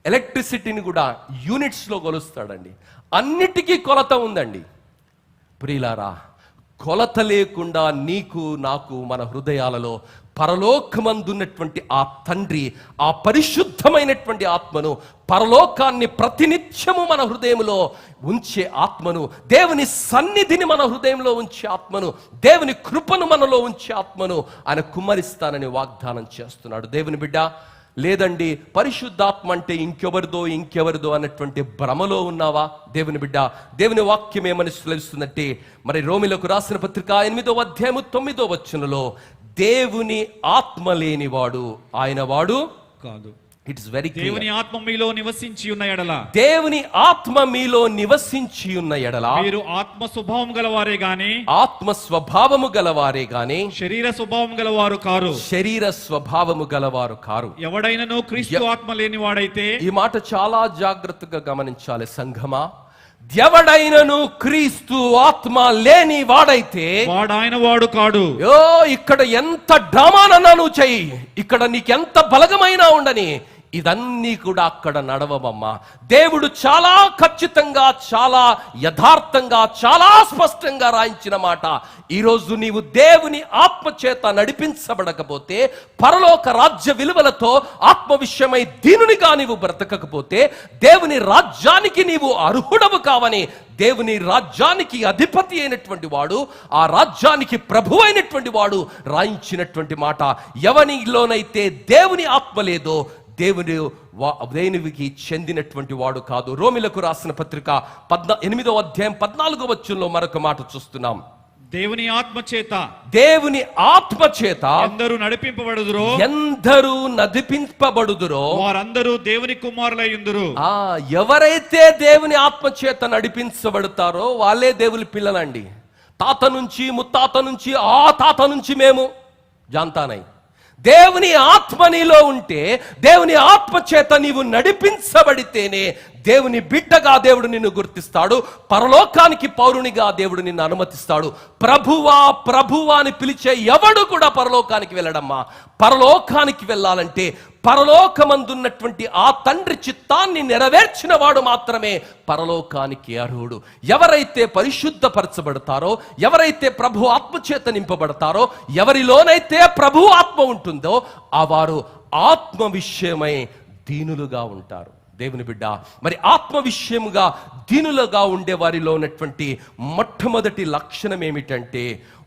ఎలక్ట్రిసిటీని కూడా యూనిట్స్లో కొలుస్తాడండి. అన్నిటికీ కొలత ఉందండి. ప్రియులారా, కొలత లేకుండా నీకు నాకు మన హృదయాలలో పరలోకమందున్నటువంటి ఆ తండ్రి, ఆ పరిశుద్ధమైనటువంటి ఆత్మను, పరలోకాన్ని ప్రతినిత్యము మన హృదయంలో ఉంచే ఆత్మను, దేవుని సన్నిధిని మన హృదయంలో ఉంచే ఆత్మను, దేవుని కృపను మనలో ఉంచే ఆత్మను ఆయన కుమ్మరిస్తానని వాగ్దానం చేస్తున్నాడు. దేవుని బిడ్డ, లేదండి పరిశుద్ధాత్మ అంటే ఇంకెవరిదో అన్నటువంటి భ్రమలో ఉన్నావా? దేవుని బిడ్డ, దేవుని వాక్యం ఏమని సెలవిస్తుందంటే, మరి రోమిలకు రాసిన పత్రిక 8వ అధ్యాయం 9వ వచనంలో, దేవుని ఆత్మ లేనివాడు ఆయన వాడు కాదు. It is very clear. దేవుని ఆత్మ మీలో నివసించి ఉన్న ఎడల, దేవుని ఆత్మ మీలో నివసించి ఉన్న ఎడల మీరు ఆత్మ స్వభావం గలవారే గాని శరీర స్వభావం గలవారు కారు. ఎవడైనను క్రీస్తు ఆత్మ లేని వాడైతే, ఈ మాట చాలా జాగ్రత్తగా గమనించాలి సంఘమా. ఎవడైనను క్రీస్తు ఆత్మ లేని వాడైతే వాడాయన వాడు కాడు. ఇక్కడ ఎంత డ్రామానన్నా నువ్వు చెయ్యి, ఇక్కడ నీకెంత బలగమైనా ఉండని, ఇదన్నీ కూడా అక్కడ నడవమమ్మా. దేవుడు చాలా ఖచ్చితంగా, చాలా యథార్థంగా, చాలా స్పష్టంగా రాయించిన మాట. ఈరోజు నీవు దేవుని ఆత్మ చేత నడిపించబడకపోతే, పరలోక రాజ్య విలువలతో ఆత్మ విషయమై దీనునిగా నీవు బ్రతకకపోతే, దేవుని రాజ్యానికి నీవు అర్హుడవు కావని, దేవుని రాజ్యానికి అధిపతి అయినటువంటి వాడు, ఆ రాజ్యానికి ప్రభు అయినటువంటి వాడు రాయించినటువంటి మాట. ఎవనిలోనైతే దేవుని ఆత్మ లేదో దేవునికి చెందినటువంటి వాడు కాదు. రోమిలకు రాసిన పత్రిక 8వ అధ్యాయం 14వ వచనంలో మరొక మాట చూస్తున్నాం. దేవుని ఆత్మ చేత ఎందరూ నడిపింపబడుదురో వారందరూ దేవుని కుమారులయ్యుందురు. ఎవరైతే దేవుని ఆత్మ చేత నడిపించబడతారో వాళ్ళే దేవుని పిల్లలండి. తాత నుంచి, ముత్తాత నుంచి, ఆ తాత నుంచి మేము జాంతానై. దేవుని ఆత్మ నీలో ఉంటే, దేవుని ఆత్మ చేత నీవు నడిపించబడితేనే దేవుని బిడ్డగా దేవుడు నిన్ను గుర్తిస్తాడు. పరలోకానికి పౌరునిగా దేవుడు నిన్ను అనుమతిస్తాడు. ప్రభువా ప్రభువా అని పిలిచే ఎవడు కూడా పరలోకానికి వెళ్ళడమ్మా. పరలోకానికి వెళ్ళాలంటే పరలోకమందున్నటువంటి ఆ తండ్రి చిత్తాన్ని నెరవేర్చిన వాడు మాత్రమే పరలోకానికి అర్హుడు. ఎవరైతే పరిశుద్ధపరచబడతారో, ఎవరైతే ప్రభు ఆత్మచేత నింపబడతారో, ఎవరిలోనైతే ప్రభు ఆత్మ ఉంటుందో ఆ వారు ఆత్మ విషయమై దీనులుగా ఉంటారు. దేవుని బిడ్డ, మరి ఆత్మ విషయముగా దీనులుగా ఉండే వారిలో ఉన్నటువంటి మొట్టమొదటి లక్షణం ఏమిటంటే,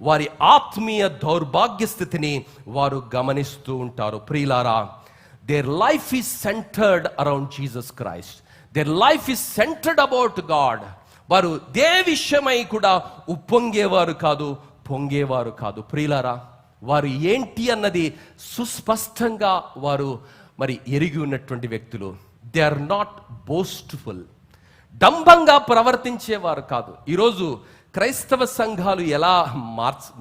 వారి ఆత్మీయ దౌర్భాగ్య స్థితిని వారు గమనిస్తూ ఉంటారు. ప్రియులారా, their life is centered around Jesus Christ. Their life is centered about God. వారు దే విషయమై కూడా ఉప్పొంగేవారు కాదు, పొంగేవారు కాదు. ప్రియులారా, వారు ఏంటి అన్నది సుస్పష్టంగా వారు మరి ఎరిగి ఉన్నటువంటి వ్యక్తులు. They are not boastful. డంబంగా ప్రవర్తించేవారు కాదు. ఈరోజు క్రైస్తవ సంఘాలు ఎలా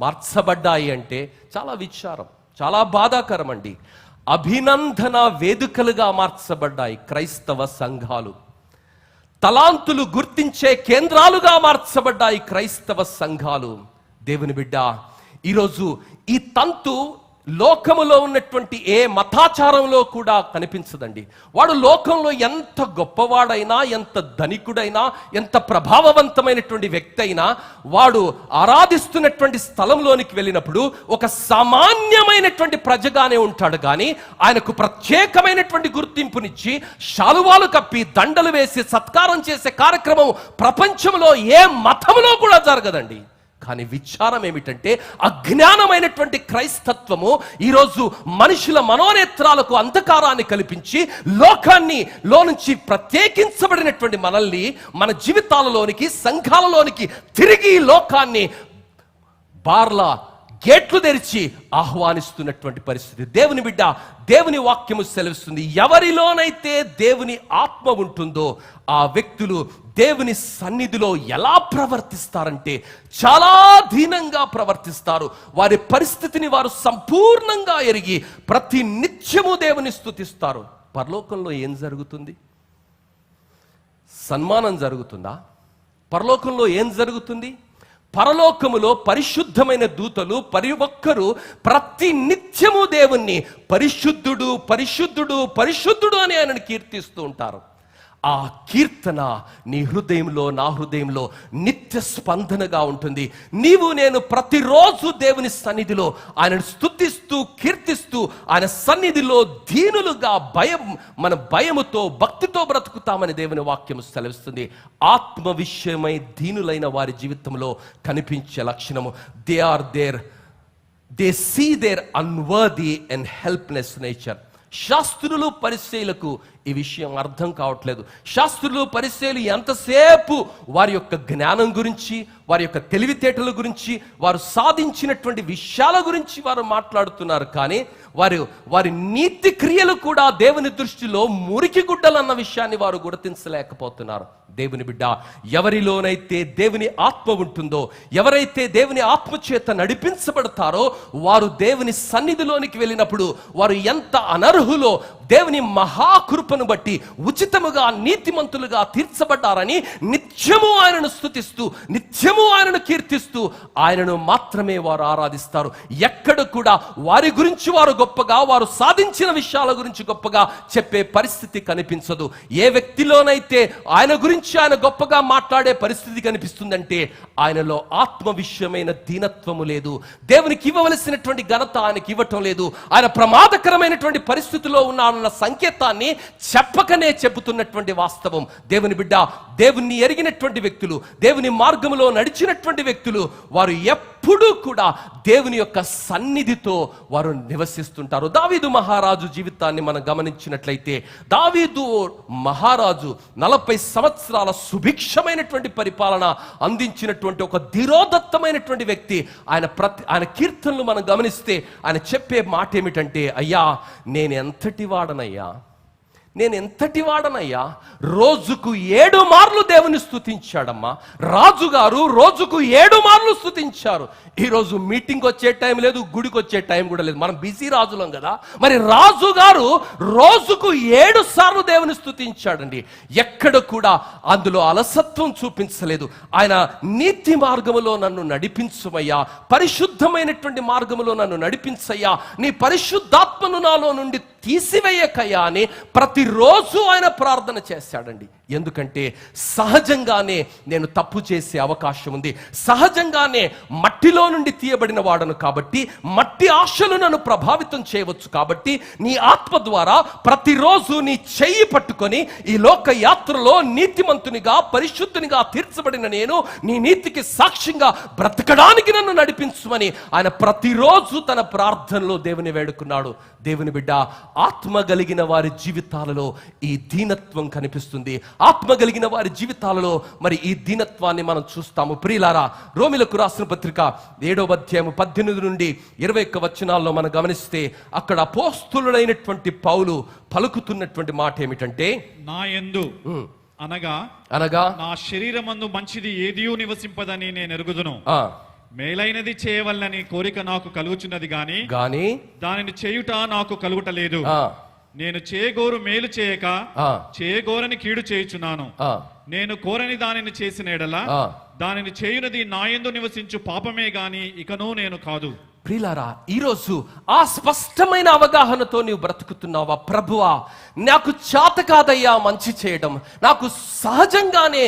మార్చబడ్డాయి అంటే చాలా విచారం, చాలా బాధాకరం అండి. అభినందన వేదికలుగా మార్చబడ్డాయి క్రైస్తవ సంఘాలు. తలాంతులు గుర్తించే కేంద్రాలుగా మార్చబడ్డాయి క్రైస్తవ సంఘాలు. దేవుని బిడ్డ, ఈరోజు ఈ తంతు లోకములో ఉన్నటువంటి ఏ మతాచారంలో కూడా కనిపించదండి. వాడు లోకంలో ఎంత గొప్పవాడైనా, ఎంత ధనికుడైనా, ఎంత ప్రభావవంతమైనటువంటి వ్యక్తి అయినా, వాడు ఆరాధిస్తున్నటువంటి స్థలంలోనికి వెళ్ళినప్పుడు ఒక సామాన్యమైనటువంటి ప్రజగానే ఉంటాడు. కానీ ఆయనకు ప్రత్యేకమైనటువంటి గుర్తింపునిచ్చి శాలువాలు కప్పి దండలు వేసి సత్కారం చేసే కార్యక్రమం ప్రపంచంలో ఏ మతంలో కూడా జరగదండి. కానీ విచారం ఏమిటంటే, అజ్ఞానమైనటువంటి క్రైస్తత్వము ఈరోజు మనుషుల మనోనేత్రాలకు అంధకారాన్ని కల్పించి లోకాన్ని లో నుంచి ప్రత్యేకించబడినటువంటి మనల్ని మన జీవితాలలోనికి, సంఘాలలోనికి తిరిగి లోకాన్ని బార్ల గేట్లు తెరిచి ఆహ్వానిస్తున్నటువంటి పరిస్థితి. దేవుని బిడ్డ, దేవుని వాక్యము సెలవిస్తుంది, ఎవరిలోనైతే దేవుని ఆత్మ ఉంటుందో ఆ వ్యక్తులు దేవుని సన్నిధిలో ఎలా ప్రవర్తిస్తారంటే చాలా దీనంగా ప్రవర్తిస్తారు. వారి పరిస్థితిని వారు సంపూర్ణంగా ఎరిగి ప్రతి నిత్యము దేవుని స్తుతిస్తారు. పరలోకంలో ఏం జరుగుతుంది? సన్మానం జరుగుతుందా? పరలోకంలో ఏం జరుగుతుంది? పరలోకములో పరిశుద్ధమైన దూతలు ఒక్కరు ప్రతి నిత్యము దేవుణ్ణి పరిశుద్ధుడు పరిశుద్ధుడు పరిశుద్ధుడు అని ఆయనను కీర్తిస్తూ ఉంటారు. ఆ కీర్తన నీ హృదయంలో, నా హృదయంలో నిత్య స్పందనగా ఉంటుంది. నీవు నేను ప్రతిరోజు దేవుని సన్నిధిలో ఆయనను స్తుతిస్తూ కీర్తిస్తూ ఆయన సన్నిధిలో దీనులుగా మన భయముతో భక్తితో బ్రతుకుతామని దేవుని వాక్యం సెలవిస్తుంది. ఆత్మ విషయమై దీనులైన వారి జీవితంలో కనిపించే లక్షణము, they see their unworthy and helpless nature. శాస్త్రులు పరిచయులకు ఈ విషయం అర్థం కావట్లేదు. శాస్త్రులు పరిచయులు ఎంతసేపు వారి యొక్క జ్ఞానం గురించి, వారి యొక్క తెలివితేటల గురించి, వారు సాధించినటువంటి విషయాల గురించి వారు మాట్లాడుతున్నారు. కానీ వారి నీతి క్రియలు కూడా దేవుని దృష్టిలో మురికి గుడ్డలన్న విషయాన్ని వారు గుర్తించలేకపోతున్నారు. దేవుని బిడ్డ, ఎవరిలోనైతే దేవుని ఆత్మ ఉంటుందో, ఎవరైతే దేవుని ఆత్మ చేత నడిపించబడతారో వారు దేవుని సన్నిధిలోనికి వెళ్ళినప్పుడు వారు ఎంత అనర్హులో దేవుని మహాకృపను బట్టి ఉచితముగా నీతిమంతులుగా తీర్చబడ్డారని నిత్యము ఆయనను స్తుతిస్తూ నిత్యము ఆయనను కీర్తిస్తూ ఆయనను మాత్రమే వారు ఆరాధిస్తారు. ఎక్కడ కూడా వారి గురించి వారు గొప్పగా, వారు సాధించిన విషయాల గురించి గొప్పగా చెప్పే పరిస్థితి కనిపించదు. ఏ వ్యక్తిలోనైతే ఆయన గురించి ఆయన గొప్పగా మాట్లాడే పరిస్థితి కనిపిస్తుందంటే ఆయనలో ఆత్మ విషయమైన దీనత్వము లేదు. దేవునికి ఇవ్వవలసినటువంటి ఘనత ఆయనకి ఇవ్వటం లేదు. ఆయన ప్రమాదకరమైనటువంటి పరిస్థితిలో ఉన్నాడన్న సంకేతాన్ని చెప్పకనే చెబుతున్నటువంటి వాస్తవం. దేవుని బిడ్డ, దేవుణ్ణి ఎరిగినటువంటి వ్యక్తులు, దేవుని మార్గములో నడిచినటువంటి వ్యక్తులు, వారు ఎప్పుడూ కూడా దేవుని యొక్క సన్నిధితో వారు నివసిస్తుంటారు. దావీదు మహారాజు జీవితాన్ని మనం గమనించినట్లయితే, దావీదు మహారాజు 40 సంవత్సరాల సుభిక్షమైనటువంటి పరిపాలన అందించినటువంటి ఒక ధీరోదత్తమైనటువంటి వ్యక్తి. ఆయన కీర్తనలు మనం గమనిస్తే ఆయన చెప్పే మాట ఏమిటంటే, అయ్యా నేను ఎంతటి వాడనయ్యా, రోజుకు 7 మార్లు దేవుని స్తుతించాడమ్మా. రాజుగారు రోజుకు 7 మార్లు స్తుతించారు. ఈరోజు మీటింగ్ వచ్చే టైం లేదు, గుడికి వచ్చే టైం కూడా లేదు. మనం బిజీ రాజులం కదా. మరి రాజుగారు రోజుకు 7 సార్లు దేవుని స్తుతించాడండి. ఎక్కడ కూడా అందులో అలసత్వం చూపించలేదు. ఆయన నీతి మార్గములో నన్ను నడిపించుమయ్యా, పరిశుద్ధమైనటువంటి మార్గములో నన్ను నడిపించయ్యా, నీ పరిశుద్ధాత్మను నాలో నుండి తీసివేయకయ్యా అని ప్రతిరోజు ఆయన ప్రార్థన చేశాడండి. ఎందుకంటే సహజంగానే నేను తప్పు చేసే అవకాశం ఉంది, సహజంగానే మట్టిలో నుండి తీయబడిన వాడను కాబట్టి మట్టి ఆశలు నన్ను ప్రభావితం చేయవచ్చు. కాబట్టి నీ ఆత్మ ద్వారా ప్రతిరోజు నీ చెయ్యి పట్టుకొని ఈ లోక యాత్రలో నీతిమంతునిగా, పరిశుద్ధునిగా తీర్చబడిన నేను నీ నీతికి సాక్ష్యంగా బ్రతకడానికి నన్ను నడిపించుమని ఆయన ప్రతిరోజు తన ప్రార్థనలో దేవుని వేడుకున్నాడు. దేవుని బిడ్డ, ఆత్మ కలిగిన వారి జీవితాలలో ఈ దీనత్వం కనిపిస్తుంది. ఆత్మ కలిగిన వారి జీవితాలలో మరి ఈ దీనత్వాన్ని మనం చూస్తాము. ప్రియులారా, రోమిలకు రాసిన పత్రిక 7వ అధ్యాయం 18 నుండి 21 వచనాల్లో మనం గమనిస్తే అక్కడ అపోస్తులుడైనటువంటి పౌలు పలుకుతున్నటువంటి మాట ఏమిటంటే, నా యందు అనగా నా శరీరమందు మంచిది ఏదియూ నివసింపదని నేను ఎరుగుదును, మేలైనది చేయవలనని కోరిక నాకు కలుగుచున్నది గాని దానిని చేయుట నాకు కలుగుటలేదు. నేను చేయగోరు మేలు చేయక చేయగోరని కీడు చేయుచున్నాను. నేను కోరని దానిని చేసిన ఎడల దానిని చేయునది నా యందు నివసించు పాపమే గాని ఇకనూ నేను కాదు. ప్రియులారా, ఈరోజు ఆ స్పష్టమైన అవగాహనతో నీవు బ్రతుకుతున్నావా? ప్రభువా, నాకు చేత కాదయ్యా మంచి చేయడం, నాకు సహజంగానే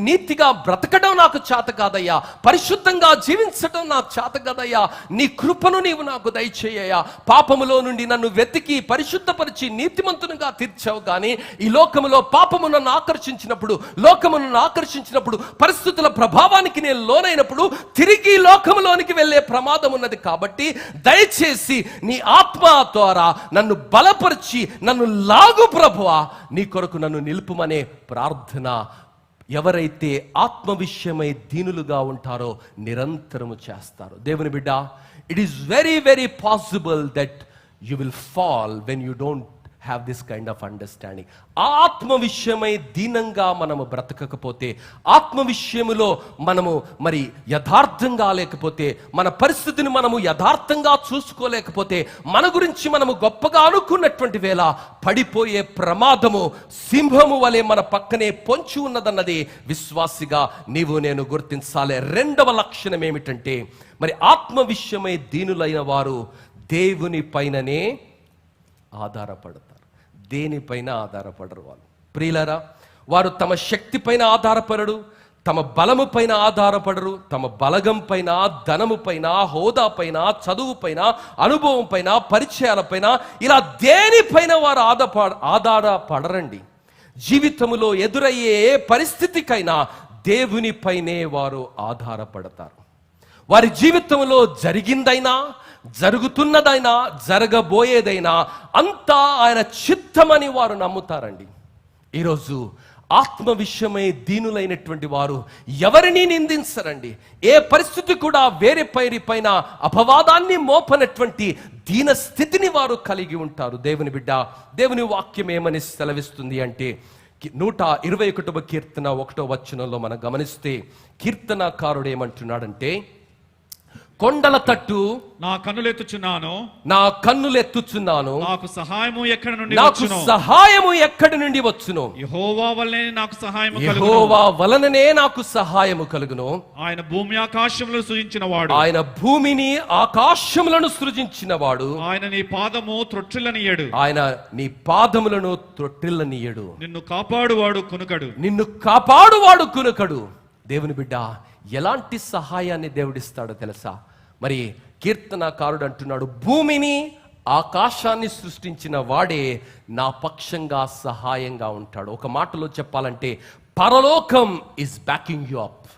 నీతిగా బ్రతకడం నాకు చేత కాదయ్యా, పరిశుద్ధంగా జీవించడం నాకు చేత కాదయ్యా, నీ కృపను నీవు నాకు దయచేయ్యా. పాపములో నుండి నన్ను వెతికి పరిశుద్ధపరిచి నీతిమంతునిగా తీర్చావు. కానీ ఈ లోకములో పాపము నన్ను ఆకర్షించినప్పుడు, లోకము నన్ను ఆకర్షించినప్పుడు, పరిస్థితుల ప్రభావానికి నేను లోనైనప్పుడు తిరిగి లోకములోనికి వెళ్ళే ప్రమాదం ఉన్నది. కాబట్టి దయచేసి నీ ఆత్మ ద్వారా నన్ను బలపరిచి నన్ను లాగు ప్రభువా, నీ కొరకు నన్ను నిలుపుమనే ప్రార్థన ఎవరైతే ఆత్మ విషయమై దీనులుగా ఉంటారో నిరంతరము చేస్తారు. దేవుని బిడ్డ, it is very very possible that you will fall when you don't have this kind of understanding. ఆత్మ విషయమై దీనంగా మనము బ్రతకకపోతే, ఆత్మ విషయములో మనము మరి యథార్థంగా లేకపోతే, మన పరిస్థితిని మనము యథార్థంగా చూసుకోలేకపోతే, మన గురించి మనము గొప్పగా అనుకున్నటువంటి వేళ పడిపోయే ప్రమాదము సింహము వలె మన పక్కనే పొంచి ఉన్నదన్నది విశ్వాసిగా నీవు నేను గుర్తించాలి. 2వ లక్షణం ఏమిటంటే, మరి ఆత్మ విషయమై దీనులైన వారు దేవుని పైననే ఆధారపడతారు. దేనిపైన ఆధారపడరు వాళ్ళు. ప్రియులారా, వారు తమ శక్తి పైన ఆధారపడరు, తమ బలము పైన ఆధారపడరు, తమ బలగం పైన, ధనము పైన, హోదా పైన, చదువు పైన, అనుభవం పైన, పరిచయాల పైన, ఇలా దేనిపైన వారు ఆధారపడరండి. జీవితంలో ఎదురయ్యే పరిస్థితికైనా దేవునిపైనే వారు ఆధారపడతారు. వారి జీవితంలో జరిగిందైనా, జరుగుతున్నదైనా, జరగబోయేదైనా అంతా ఆయన చిత్తమని వారు నమ్ముతారండి. ఈరోజు ఆత్మ విషయమై దీనులైనటువంటి వారు ఎవరిని నిందించరండి. ఏ పరిస్థితి కూడా వేరే పైన అపవాదాన్ని మోపనటువంటి దీన స్థితిని వారు కలిగి ఉంటారు. దేవుని బిడ్డ, దేవుని వాక్యం ఏమని సెలవిస్తుంది అంటే, 121వ కీర్తన 1వ వచనంలో మనం గమనిస్తే కీర్తనాకారుడు ఏమంటున్నాడంటే, కొండల తట్టు నా కన్నులెత్తుచున్నాను, నా కన్నులెత్తుచున్నాను, నాకు సహాయము ఎక్కడి నుండి నాకు వచ్చును? సహాయము ఎక్కడి నుండి వచ్చును? యెహోవా వలనే నాకు సహాయము కలుగును. యెహోవా వలననే నాకు సహాయము కలుగును. ఆయన భూమి ఆకాశములను సృజించిన వాడు, ఆయన భూమిని ఆకాశములను సృజించిన వాడు, ఆయన నీ పాదము త్రొట్టిల్లనియ్యడు, ఆయన నీ పాదములను త్రొట్టిల్లనియ్యడు, నిన్ను కాపాడువాడు కునుకడు. నిన్ను కాపాడువాడు కునుకడు. దేవుని బిడ్డ, ఎలాంటి సహాయాన్ని దేవుడిస్తాడో తెలుసా? మరి కీర్తనకారుడు అంటున్నాడు, భూమిని ఆకాశాన్ని సృష్టించిన వాడే నా పక్షంగా సహాయంగా ఉంటాడు. ఒక మాటలో చెప్పాలంటే పరలోకం ఇస్ బ్యాకింగ్ యు అప్.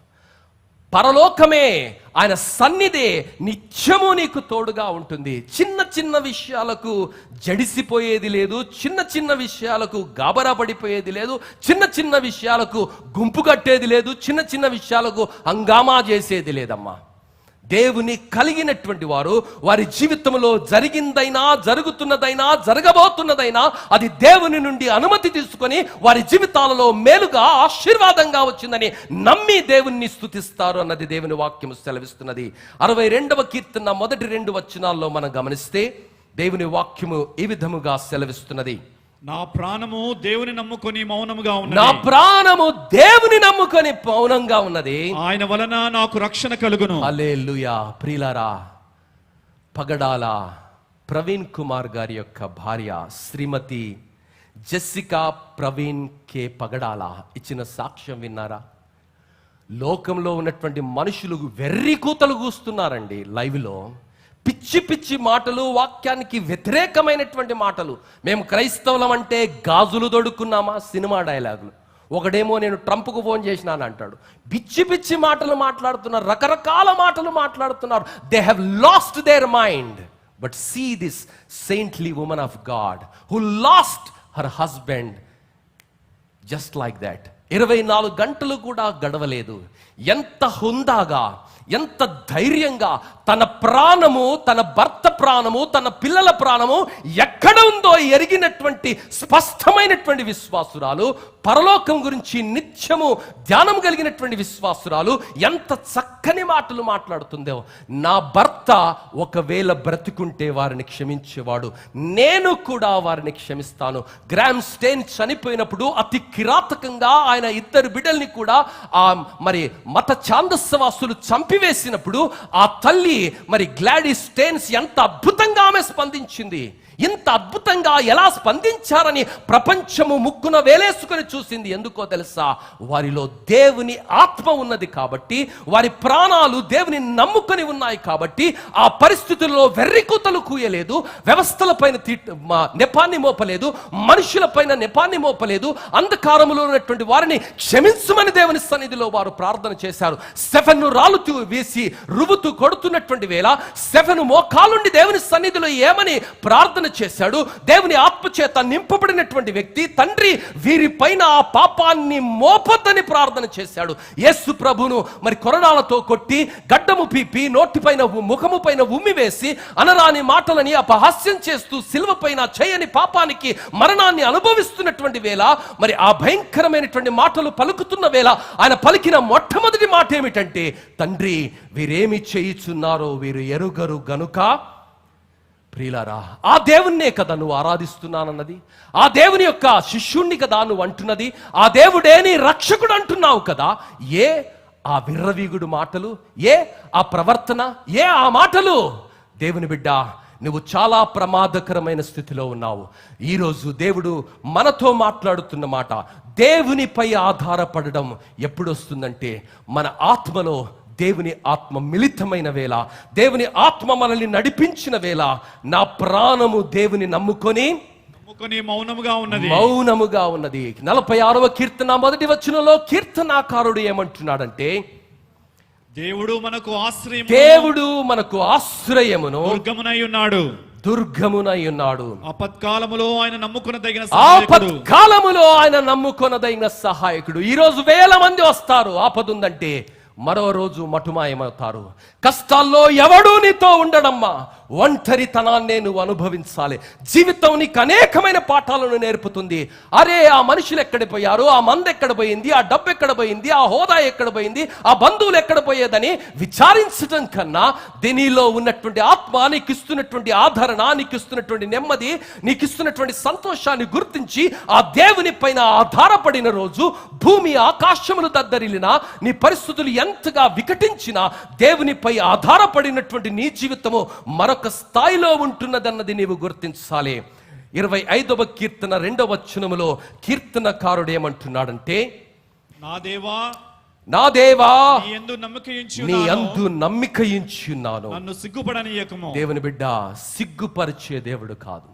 పరలోకమే, ఆయన సన్నిధే నిత్యము నీకు తోడుగా ఉంటుంది. చిన్న చిన్న విషయాలకు జడిసిపోయేది లేదు, చిన్న చిన్న విషయాలకు గాబరా పడిపోయేది లేదు, చిన్న చిన్న విషయాలకు గుంపు కట్టేది లేదు, చిన్న చిన్న విషయాలకు హంగామా చేసేది లేదమ్మా. దేవుని కలిగినటువంటి వారు వారి జీవితంలో జరిగిందైనా, జరుగుతున్నదైనా, జరగబోతున్నదైనా అది దేవుని నుండి అనుమతి తీసుకొని వారి జీవితాలలో మేలుగా, ఆశీర్వాదంగా వచ్చిందని నమ్మి దేవుణ్ణి స్తుతిస్తారు అన్నది దేవుని వాక్యము సెలవిస్తున్నది. 62వ కీర్తన మొదటి 2 వచనాల్లో మనం గమనిస్తే దేవుని వాక్యము ఈ విధముగా సెలవిస్తున్నది, నా ప్రాణము దేవుని నమ్ముకొని మౌనముగా ఉన్నది. నా ప్రాణము దేవుని నమ్ముకొని మౌనంగా ఉన్నది, ఆయన వలన నాకు రక్షణ కలుగును. హల్లెలూయా. ప్రియులారా, పగడాల ప్రవీణ్ కుమార్ గారి యొక్క భార్య శ్రీమతి జెస్సికా ప్రవీణ్ కే పగడాల ఇచ్చిన సాక్ష్యం విన్నారా? లోకంలో ఉన్నటువంటి మనుషులు వెర్రి కూతలు కూస్తున్నారండి లైవ్లో. పిచ్చి పిచ్చి మాటలు, వాక్యానికి వ్యతిరేకమైనటువంటి మాటలు. మేము క్రైస్తవులం అంటే గాజులు దొడుక్కున్నామా? సినిమా డైలాగులు. ఒకడేమో నేను ట్రంప్కు ఫోన్ చేసినాను అంటాడు. పిచ్చి పిచ్చి మాటలు మాట్లాడుతున్నారు, రకరకాల మాటలు మాట్లాడుతున్నారు. They have lost their mind. But see this saintly woman of God who lost her husband just like that. 24 గంటలు కూడా గడవలేదు. ఎంత హుందాగా, ఎంత ధైర్యంగా తన ప్రాణము, తన భర్త ప్రాణము, తన పిల్లల ప్రాణము ఎక్కడ ఉందో ఎరిగినటువంటి స్పష్టమైనటువంటి విశ్వాసురాలు, పరలోకం గురించి నిత్యము ధ్యానం కలిగినటువంటి విశ్వాసురాలు ఎంత చక్కని మాటలు మాట్లాడుతుందో. నా భర్త ఒకవేళ బ్రతికుంటే వారిని క్షమించేవాడు, నేను కూడా వారిని క్షమిస్తాను. గ్రామ్ స్టెయిన్ చనిపోయినప్పుడు అతి కిరాతకంగా ఆయన 2 బిడ్డల్ని కూడా మరి మత ఛాందస్సవాసులు చంపివేసినప్పుడు ఆ తల్లి మరి గ్లాడిస్ స్టెయిన్స్ ఎంత అద్భుతంగా ఆమె స్పందించింది. ఇంత అద్భుతంగా ఎలా స్పందించారని ప్రపంచము ముక్కున వేలేసుకొని చూసింది. ఎందుకో తెలుసా? వారిలో దేవుని ఆత్మ ఉన్నది కాబట్టి, వారి ప్రాణాలు దేవుని నమ్ముకొని ఉన్నాయి కాబట్టి ఆ పరిస్థితుల్లో వెర్రికూతలు కూయలేదు, వ్యవస్థలపైన నెపాన్ని మోపలేదు, మనుషులపైన నెపాన్ని మోపలేదు. అంధకారములో ఉన్నటువంటి వారిని క్షమించమని దేవుని సన్నిధిలో వారు ప్రార్థన చేశారు. స్టెఫెను రాలుతూ వేసి రువుతూ కొడుతున్నటువంటి వేళ స్టెఫెను మోకాలుండి దేవుని సన్నిధిలో ఏమని ప్రార్థన చేశాడు? దేవుని ఆత్మ చేత నింపబడినటువంటి వ్యక్తి, తండ్రి వీరిపైన ఆ పాపాన్ని మోపొద్దని ప్రార్థన చేశాడు. యేసు ప్రభును మరి కొరడాలతో కొట్టి, గడ్డము పీపి, నోటిపైన ముఖము పైన ఉమ్మి వేసి, అనరాని మాటలని అపహాస్యం చేస్తూ సిలువ పైన చేయని పాపానికి మరణాన్ని అనుభవిస్తున్నటువంటి వేళ, మరి ఆ భయంకరమైనటువంటి మాటలు పలుకుతున్న వేళ ఆయన పలికిన మొట్టమొదటి మాట ఏమిటంటే, తండ్రి వీరేమి చేయుచున్నారో వీరు ఎరుగరు గనుక. ప్రియులారా, ఆ దేవుణ్ణే కదా నువ్వు ఆరాధిస్తున్నానన్నది, ఆ దేవుని యొక్క శిష్యుణ్ణి కదా నువ్వు అంటున్నది, ఆ దేవుడే నీ రక్షకుడు అంటున్నావు కదా. ఏ ఆ విర్రవీగుడు మాటలు, ఏ ఆ ప్రవర్తన, ఏ ఆ మాటలు? దేవుని బిడ్డ, నువ్వు చాలా ప్రమాదకరమైన స్థితిలో ఉన్నావు. ఈరోజు దేవుడు మనతో మాట్లాడుతున్న మాట, దేవునిపై ఆధారపడడం ఎప్పుడు వస్తుందంటే మన ఆత్మలో దేవుని ఆత్మ మిళితమైన వేళ, దేవుని ఆత్మ మనల్ని నడిపించిన వేళ. నా ప్రాణము దేవుని నమ్ముకొని మౌనముగా ఉన్నది. 46వ కీర్తన మొదటి వచనంలో కీర్తనాకారుడు ఏమంటున్నాడంటే, దేవుడు మనకు ఆశ్రయం, దేవుడు మనకు ఆశ్రయమును దుర్గమునై ఉన్నాడు. ఆపత్కాలములో ఆయన నమ్ముకొనదగిన సహాయకుడు. ఈ రోజు వేల మంది వస్తారు, ఆపదుందంటే మరో రోజు మటుమాయమవుతారు. కష్టాల్లో ఎవడూ నీతో ఉండడమ్మా. ఒంటరితనాన్నే నువ్వు అనుభవించాలి. జీవితం నీకు అనేకమైన పాఠాలను నేర్పుతుంది. అరే, ఆ మనుషులు ఎక్కడ పోయారు, ఆ మంది ఎక్కడ పోయింది, ఆ డబ్బు ఎక్కడ పోయింది, ఆ హోదా ఎక్కడ పోయింది, ఆ బంధువులు ఎక్కడ పోయేదని విచారించడం కన్నా దీనిలో ఉన్నటువంటి ఆత్మ నీకు ఇస్తున్నటువంటి ఆదరణ, నీకు ఇస్తున్నటువంటి నెమ్మది, నీకు ఇస్తున్నటువంటి సంతోషాన్ని గుర్తించి ఆ దేవుని పైన ఆధారపడిన రోజు భూమి ఆకాశములు దద్దరిల్లినా, నీ పరిస్థితులు ఎంతగా వికటించినా దేవునిపై ఆధారపడినటువంటి నీ జీవితము మరొక స్థాయిలో ఉంటున్నదన్నది నీవు గుర్తించాలి. 25వ కీర్తన 2వ వచనములో కీర్తనకారుడు ఏమంటున్నాడంటే, నా దేవా, నా దేవా, నీ యందు నమ్మికయించున్నాను, నన్ను సిగ్గుపడనీయకము. దేవుని బిడ్డ సిగ్గుపరిచే దేవుడు కాదు.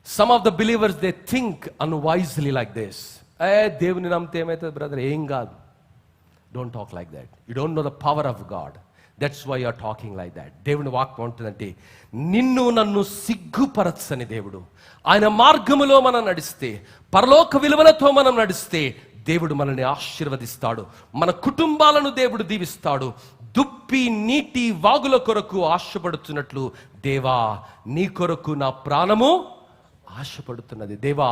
Some of the believers, they think unwisely like this. దేవుని నమ్మితే ఏమైతుంది బ్రదర్? ఏం కాదు. Don't talk like that. You don't know the power of God. That's why you are talking like that. దేవుని వాక్యం ఉంటుందంటే, నిన్ను నన్ను సిగ్గుపరచని దేవుడు. ఆయన మార్గములో మనం నడిస్తే, పరలోక విలువలతో మనం నడిస్తే దేవుడు మనల్ని ఆశీర్వదిస్తాడు. మన కుటుంబాలను దేవుడు దీవిస్తాడు. దుప్పి నీటి వాగుల కొరకు ఆశపడుతున్నట్లు, దేవా నీ కొరకు నా ప్రాణము ఆశపడుతున్నది. దేవా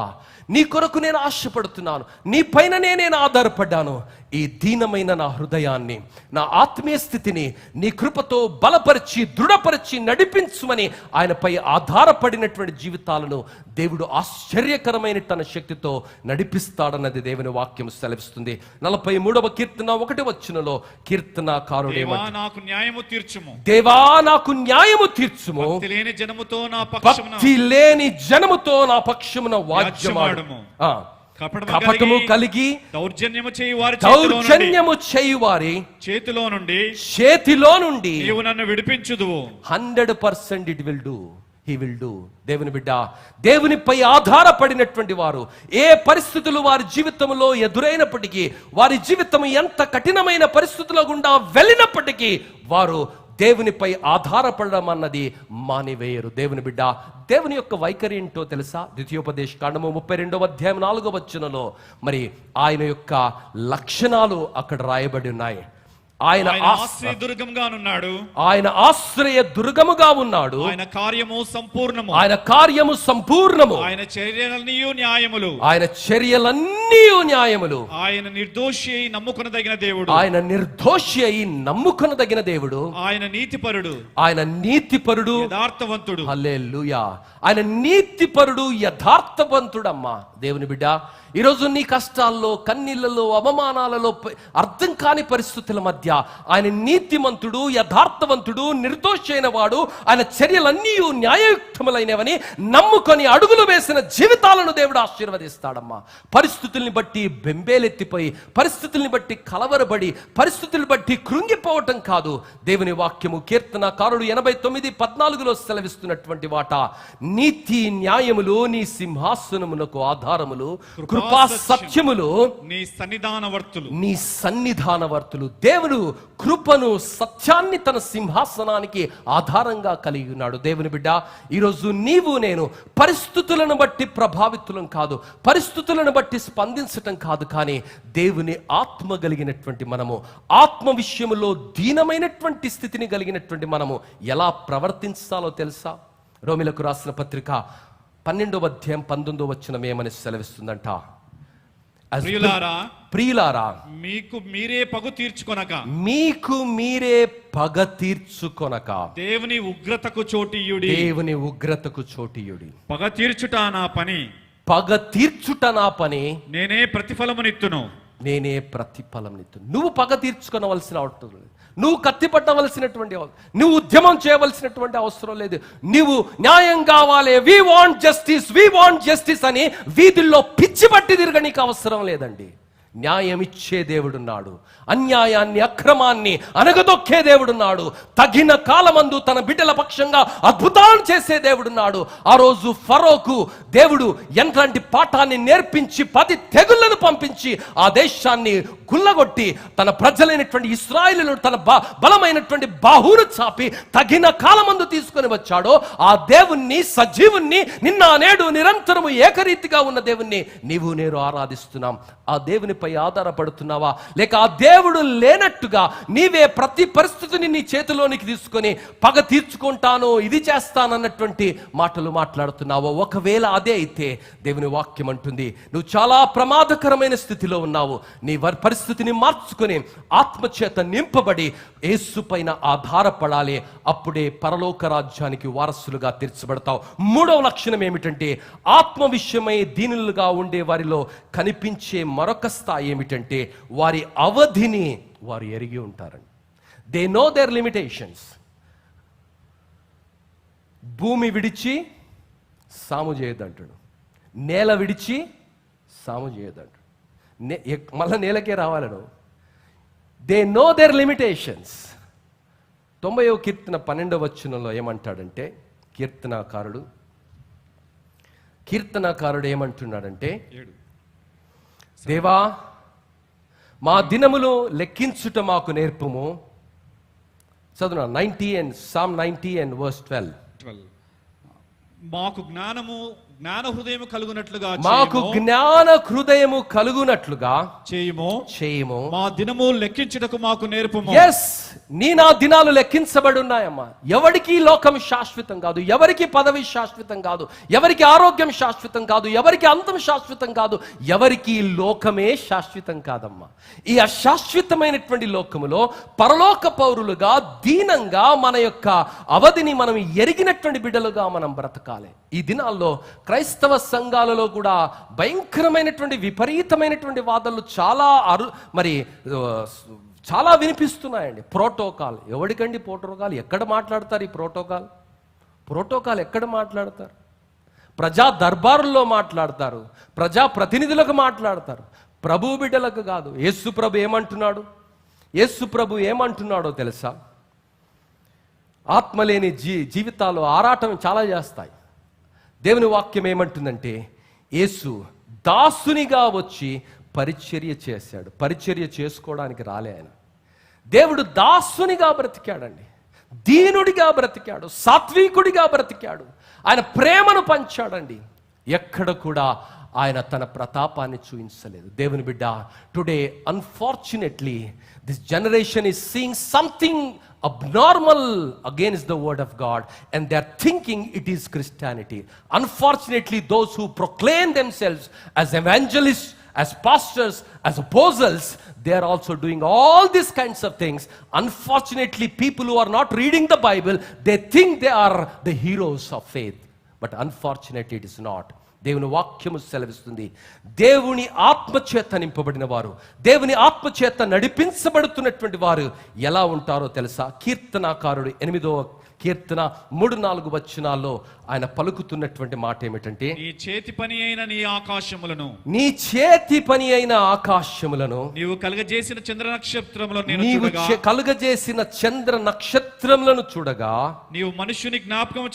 నీ కొరకు నేను ఆశపడుతున్నాను, నీ పైననే నేను ఆధారపడ్డాను. ఈ దీనమైన నా హృదయాన్ని, నా ఆత్మీయ స్థితిని నీ కృపతో బలపరిచి దృఢపరిచి నడిపించుమని ఆయనపై ఆధారపడినటువంటి జీవితాలను దేవుడు ఆశ్చర్యకరమైన తన శక్తితో నడిపిస్తాడన్నది దేవుని వాక్యం సెలవిస్తుంది. 43వ కీర్తన 1వ వచనంలో కీర్తనకారుడు ఏమంటాడు? నాకు న్యాయము తీర్చుము, దేవా నాకు న్యాయము తీర్చుము, భక్తి లేని జనముతో నా పక్షమున వాద్యమాడుము. కపటము కలిగి దౌర్జన్యము చేయు వారి చేతిలో నుండి నీవు నన్ను విడిపించుదువు. 100% it will do. He will do. దేవుని బిడ్డ, దేవునిపై ఆధారపడినటువంటి వారు ఏ పరిస్థితులు వారి జీవితంలో ఎదురైనప్పటికీ, వారి జీవితం ఎంత కఠినమైన పరిస్థితుల గుండా వెళ్ళినప్పటికీ వారు దేవునిపై ఆధారపడడం అన్నది మానివేయరు. దేవుని బిడ్డ, దేవుని యొక్క వైఖరి ఏంటో తెలుసా? ద్వితీయోపదేశ కాండము 32వ అధ్యాయం 4వ వచనంలో మరి ఆయన యొక్క లక్షణాలు అక్కడ రాయబడి ఉన్నాయి. ఆయన ఆశ్రయ దుర్గముగా ఉన్నాడు. ఆయన కార్యము సంపూర్ణము. ఆయన చర్యలన్నీ న్యాయములు. ఆయన నిర్దోషి అయి నమ్ముకొనదగిన దేవుడు. ఆయన నీతిపరుడు యథార్థవంతుడు. హల్లెలూయా. ఆయన నీతిపరుడు యథార్థవంతుడమ్మా. దేవుని బిడ్డ, ఈరోజు నీ కష్టాల్లో, కన్నీళ్లలో, అవమానాలలో, అర్థం కాని పరిస్థితుల మధ్య ఆయన నీతిమంతుడు, యథార్థవంతుడు, నిర్దోషి అయిన వాడు. ఆయన చర్యలన్నీ న్యాయయుక్తములైనవని నమ్ముకొని అడుగులు వేసిన జీవితాలను దేవుడు ఆశీర్వదిస్తాడమ్మా. పరిస్థితుల్ని బట్టి బెంబేలెత్తిపోయి, పరిస్థితుల్ని బట్టి కలవరబడి, పరిస్థితుల్ని బట్టి కృంగిపోవటం కాదు. దేవుని వాక్యము కీర్తనకారుడు 89:14 సెలవిస్తున్నటువంటి వాట, నీతి న్యాయములు నీ సింహాసనమునకు ఆధారములు, కృపా సత్యములు నీ సన్నిధానవర్తులు. దేవుడు కృపను, సత్యాన్ని తన సింహాసనానికి ఆధారంగా కలిగి ఉన్నాడు. దేవుని బిడ్డ, ఈరోజు నీవు నేను పరిస్థితులను బట్టి ప్రభావితులం కాదు, పరిస్థితులను బట్టి స్పందించటం కాదు, కానీ దేవుని ఆత్మ కలిగినటువంటి మనము, ఆత్మ విషయములో దీనమైనటువంటి స్థితిని కలిగినటువంటి మనము ఎలా ప్రవర్తించాలో తెలుసా? రోమిలకు రాసిన పత్రిక 12వ అధ్యాయం 19వ వచనం ఏమని సెలవిస్తుందంట? ప్రియులారా, మీకు మీరే పగ తీర్చుకొనక దేవుని ఉగ్రతకు చోటియుడి. పగ తీర్చుట నా పని, నేనే ప్రతిఫలమునిత్తును. నువ్వు పగ తీర్చుకొనవలసిన అవసరం లేదు. నువ్వు కత్తి పట్టవలసినటువంటి, నువ్వు ఉద్యమం చేయవలసినటువంటి అవసరం లేదు. నువ్వు న్యాయం కావాలి, వి వాంట్ జస్టిస్ అని వీధుల్లో పిచ్చి పట్టి తిరగనీకి అవసరం లేదండి. న్యాయం ఇచ్చే దేవుడున్నాడు, అన్యాయాన్ని, అక్రమాన్ని అనగదొక్కే దేవుడున్నాడు. తగిన కాలమందు తన బిడ్డల పక్షంగా అద్భుతాలను చేసే దేవుడున్నాడు. ఆ రోజు ఫరోకు దేవుడు ఎంతటి పాఠాన్ని నేర్పించి 10 తెగుళ్లను పంపించి ఆ దేశాన్ని గుల్లగొట్టి తన ప్రజలైనటువంటి ఇశ్రాయేలును తన బలమైనటువంటి బాహువును చాపి తగిన కాలమందు తీసుకొని వచ్చాడో ఆ దేవుణ్ణి, సజీవుణ్ణి, నిన్న నేడు నిరంతరము ఏకరీతిగా ఉన్న దేవుణ్ణి నీవు నేను ఆరాధిస్తున్నాం. ఆ దేవుని దేవునిపై ఆధారపడుతున్నావా, లేక ఆ దేవుడు లేనట్టుగా నీవే ప్రతి పరిస్థితిని నీ చేతిలోనికి తీసుకొని పగ తీర్చుకుంటాను, ఇది చేస్తానన్నటువంటి మాటలు మాట్లాడుతున్నావో? ఒకవేళ అదే అయితే దేవుని వాక్యం అంటుంది నువ్వు చాలా ప్రమాదకరమైన స్థితిలో ఉన్నావు. నీ పరిస్థితిని మార్చుకొని ఆత్మచేత నింపబడి యేసు పైన ఆధారపడాలి. అప్పుడే పరలోక రాజ్యానికి వారసులుగా తీర్చబడతావు. మూడవ లక్షణం ఏమిటంటే, ఆత్మ విషయమై దీనులుగా ఉండే వారిలో కనిపించే మరొక స్థాయి ఏమిటంటే, వారి అవధిని వారు ఎరిగి ఉంటారండి. They know their limitations. భూమి విడిచి సాము చేయొద్దంటాడు, నేల విడిచి సాము చేయొద్దంటాడు. మళ్ళా నేలకే రావాలను. They know their limitations. 90వ కీర్తన 12వ వచనంలో ఏమంటాడంటే, కీర్తనాకారుడు ఏమంటున్నాడంటే, దేవా మా దినములు లెక్కించుట మాకు నేర్పుము. చదువు 90 and Psalm 90 and verse 12. మాకు జ్ఞాన హృదయము కలుగునట్లుగా చేయము. మా దినము లెక్కించుటకు మాకు నేర్పుము. yes, నా దినాలు లెక్కించబడి ఉన్నాయమ్మా. ఎవరికి లోకం శాశ్వతం కాదు, ఎవరికి పదవి శాశ్వతం కాదు, ఎవరికి ఆరోగ్యం శాశ్వతం కాదు, ఎవరికి అంతం శాశ్వతం కాదు, ఎవరికి లోకమే శాశ్వతం కాదమ్మా. ఈ అశాశ్వతమైనటువంటి లోకములో పరలోక పౌరులుగా దీనంగా మన యొక్క అవధిని మనం ఎరిగినటువంటి బిడ్డలుగా మనం బ్రతకాలి. ఈ దినాల్లో క్రైస్తవ సంఘాలలో కూడా భయంకరమైనటువంటి విపరీతమైనటువంటి వాదనలు చాలా వినిపిస్తున్నాయండి. ప్రోటోకాల్ ఎవడికండి? ప్రోటోకాల్ ఎక్కడ మాట్లాడతారు? ఈ ప్రోటోకాల్ ఎక్కడ మాట్లాడతారు? ప్రజా దర్బారుల్లో మాట్లాడతారు, ప్రజా ప్రతినిధులకు మాట్లాడతారు, ప్రభు బిడ్డలకు కాదు. యేసు ప్రభు ఏమంటున్నాడో తెలుసా? ఆత్మలేని జీవితాలు ఆరాటం చాలా చేస్తాయి. దేవుని వాక్యం ఏమంటుందంటే, యేసు దాసునిగా వచ్చి పరిచర్య చేశాడు. పరిచర్య చేసుకోవడానికి రాలే ఆయన. దేవుడు దాసునిగా బ్రతికాడండి, దీనుడిగా బ్రతికాడు, సాత్వికుడిగా బ్రతికాడు. ఆయన ప్రేమను పంచాడండి. ఎక్కడ కూడా ఆయన తన ప్రతాపాన్ని చూపించలేదు. దేవుని బిడ్డ, today unfortunately this generation is seeing something abnormal against the word of God, and they are thinking it is Christianity. Unfortunately, those who proclaim themselves as evangelists, as pastors, as apostles, they are also doing all these kinds of things. Unfortunately, people who are not reading the Bible, they think they are the heroes of faith, but unfortunately it is not. దేవుని వాక్యము సెలవిస్తుంది, దేవుని ఆత్మచేత నింపబడిన వారు, దేవుని ఆత్మచేత నడిపించబడుతున్నటువంటి వారు ఎలా ఉంటారో తెలుసా? కీర్తనాకారుడు 8వ కీర్తన 3-4 వచనాల్లో ఆయన పలుకుతున్నటువంటి మాట ఏమిటంటే, నీ చేతి పని అయిన ఆకాశములను నీవు కలుగజేసిన చంద్ర నక్షత్రములను చూడగా నీవు మనుష్యుని జ్ఞాపకం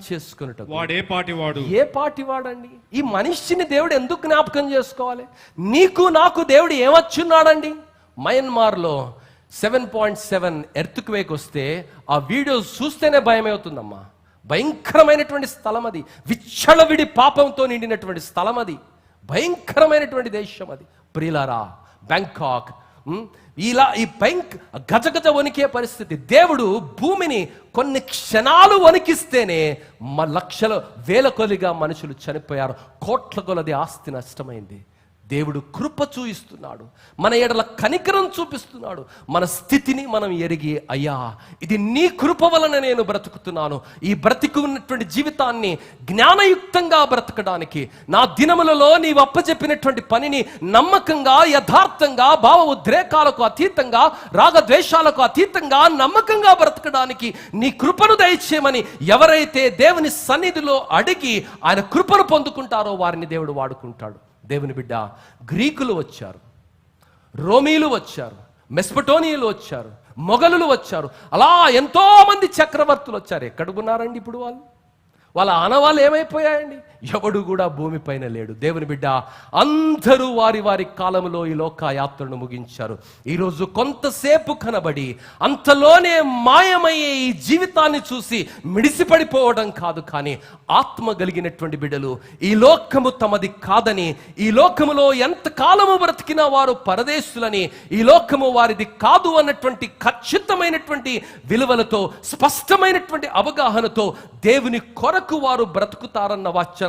చేసుకొనుటకు వాడే పాటివాడు. ఏ పాటివాడండి? ఈ మనిషిని దేవుడు ఎందుకు జ్ఞాపకం చేసుకోవాలి? నీకు నాకు దేవుడు ఏమచ్చున్నాడండి? మయన్మార్లో 7.7 ఎర్త్క్వేక్ వస్తే ఆ వీడియోస్ చూస్తేనే భయమవుతుందమ్మా. భయంకరమైనటువంటి స్థలం అది, విచ్చలవిడి పాపంతో నిండినటువంటి స్థలం అది, భయంకరమైనటువంటి దేశం అది. ప్రియులారా, బ్యాంకాక్ ఇలా ఈ గజగజ వణికే పరిస్థితి. దేవుడు భూమిని కొన్ని క్షణాలు వణికిస్తేనే లక్షల వేల కొలిగా మనుషులు చనిపోయారు, కోట్ల కొలది ఆస్తి నష్టమైంది. దేవుడు కృప చూపిస్తున్నాడు, మన ఎడల కనికరం చూపిస్తున్నాడు. మన స్థితిని మనం ఎరిగి, అయ్యా ఇది నీ కృప వలన నేను బ్రతుకుతున్నాను, ఈ బ్రతికున్నటువంటి జీవితాన్ని జ్ఞానయుక్తంగా బ్రతకడానికి, నా దినములలో నీవు అప్పచెప్పినటువంటి పనిని నమ్మకంగా, యథార్థంగా, భావ ఉద్రేకాలకు అతీతంగా, రాగద్వేషాలకు అతీతంగా నమ్మకంగా బ్రతకడానికి నీ కృపను దయచేయమని ఎవరైతే దేవుని సన్నిధిలో అడిగి ఆయన కృపను పొందుకుంటారో వారిని దేవుడు వాడుకుంటాడు. దేవుని బిడ్డ, గ్రీకులు వచ్చారు, రోమీలు వచ్చారు, మెస్పటోనియలు వచ్చారు, మొఘలులు వచ్చారు, అలా ఎంతో మంది చక్రవర్తులు వచ్చారు. ఎక్కడున్నారండి ఇప్పుడు వాళ్ళు? వాళ్ళ ఆనవాళ్ళు ఏమైపోయాయండి? ఎవడు కూడా భూమిపైన లేడు. దేవుని బిడ్డ, అందరూ వారి వారి కాలంలో ఈ లోక యాత్రను ముగించారు. ఈరోజు కొంతసేపు కనబడి అంతలోనే మాయమయ్యే ఈ జీవితాన్ని చూసి మిడిసిపడిపోవడం కాదు, కానీ ఆత్మ కలిగినటువంటి బిడ్డలు ఈ లోకము తమది కాదని, ఈ లోకములో ఎంత కాలము బ్రతికినా వారు పరదేశులని, ఈ లోకము వారిది కాదు అన్నటువంటి ఖచ్చితమైనటువంటి విలువలతో, స్పష్టమైనటువంటి అవగాహనతో దేవుని కొరకు వారు బ్రతుకుతారన్న వాక్యాన్ని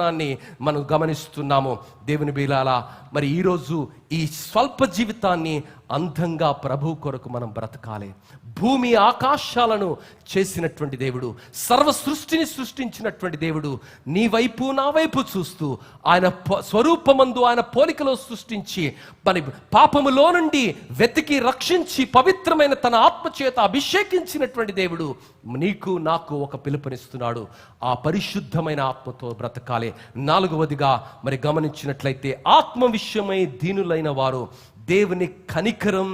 మనం గమనిస్తున్నాము. దేవుని బిడ్డలారా, మరి ఈరోజు ఈ స్వల్ప జీవితాన్ని అందంగా ప్రభు కొరకు మనం బ్రతకాలి. భూమి ఆకాశాలను చేసినటువంటి దేవుడు, సర్వ సృష్టిని సృష్టించినటువంటి దేవుడు నీ వైపు నా వైపు చూస్తూ ఆయన స్వరూపమందు ఆయన పోలికలో సృష్టించి మరి పాపములో నుండి వెతికి రక్షించి పవిత్రమైన తన ఆత్మచేత అభిషేకించినటువంటి దేవుడు నీకు నాకు ఒక పిలుపునిస్తున్నాడు. ఆ పరిశుద్ధమైన ఆత్మతో బ్రతకాలి. 4వదిగా మరి గమనించినట్లయితే ఆత్మ విషయమై దీనులైన వారు దేవుని కనికరం,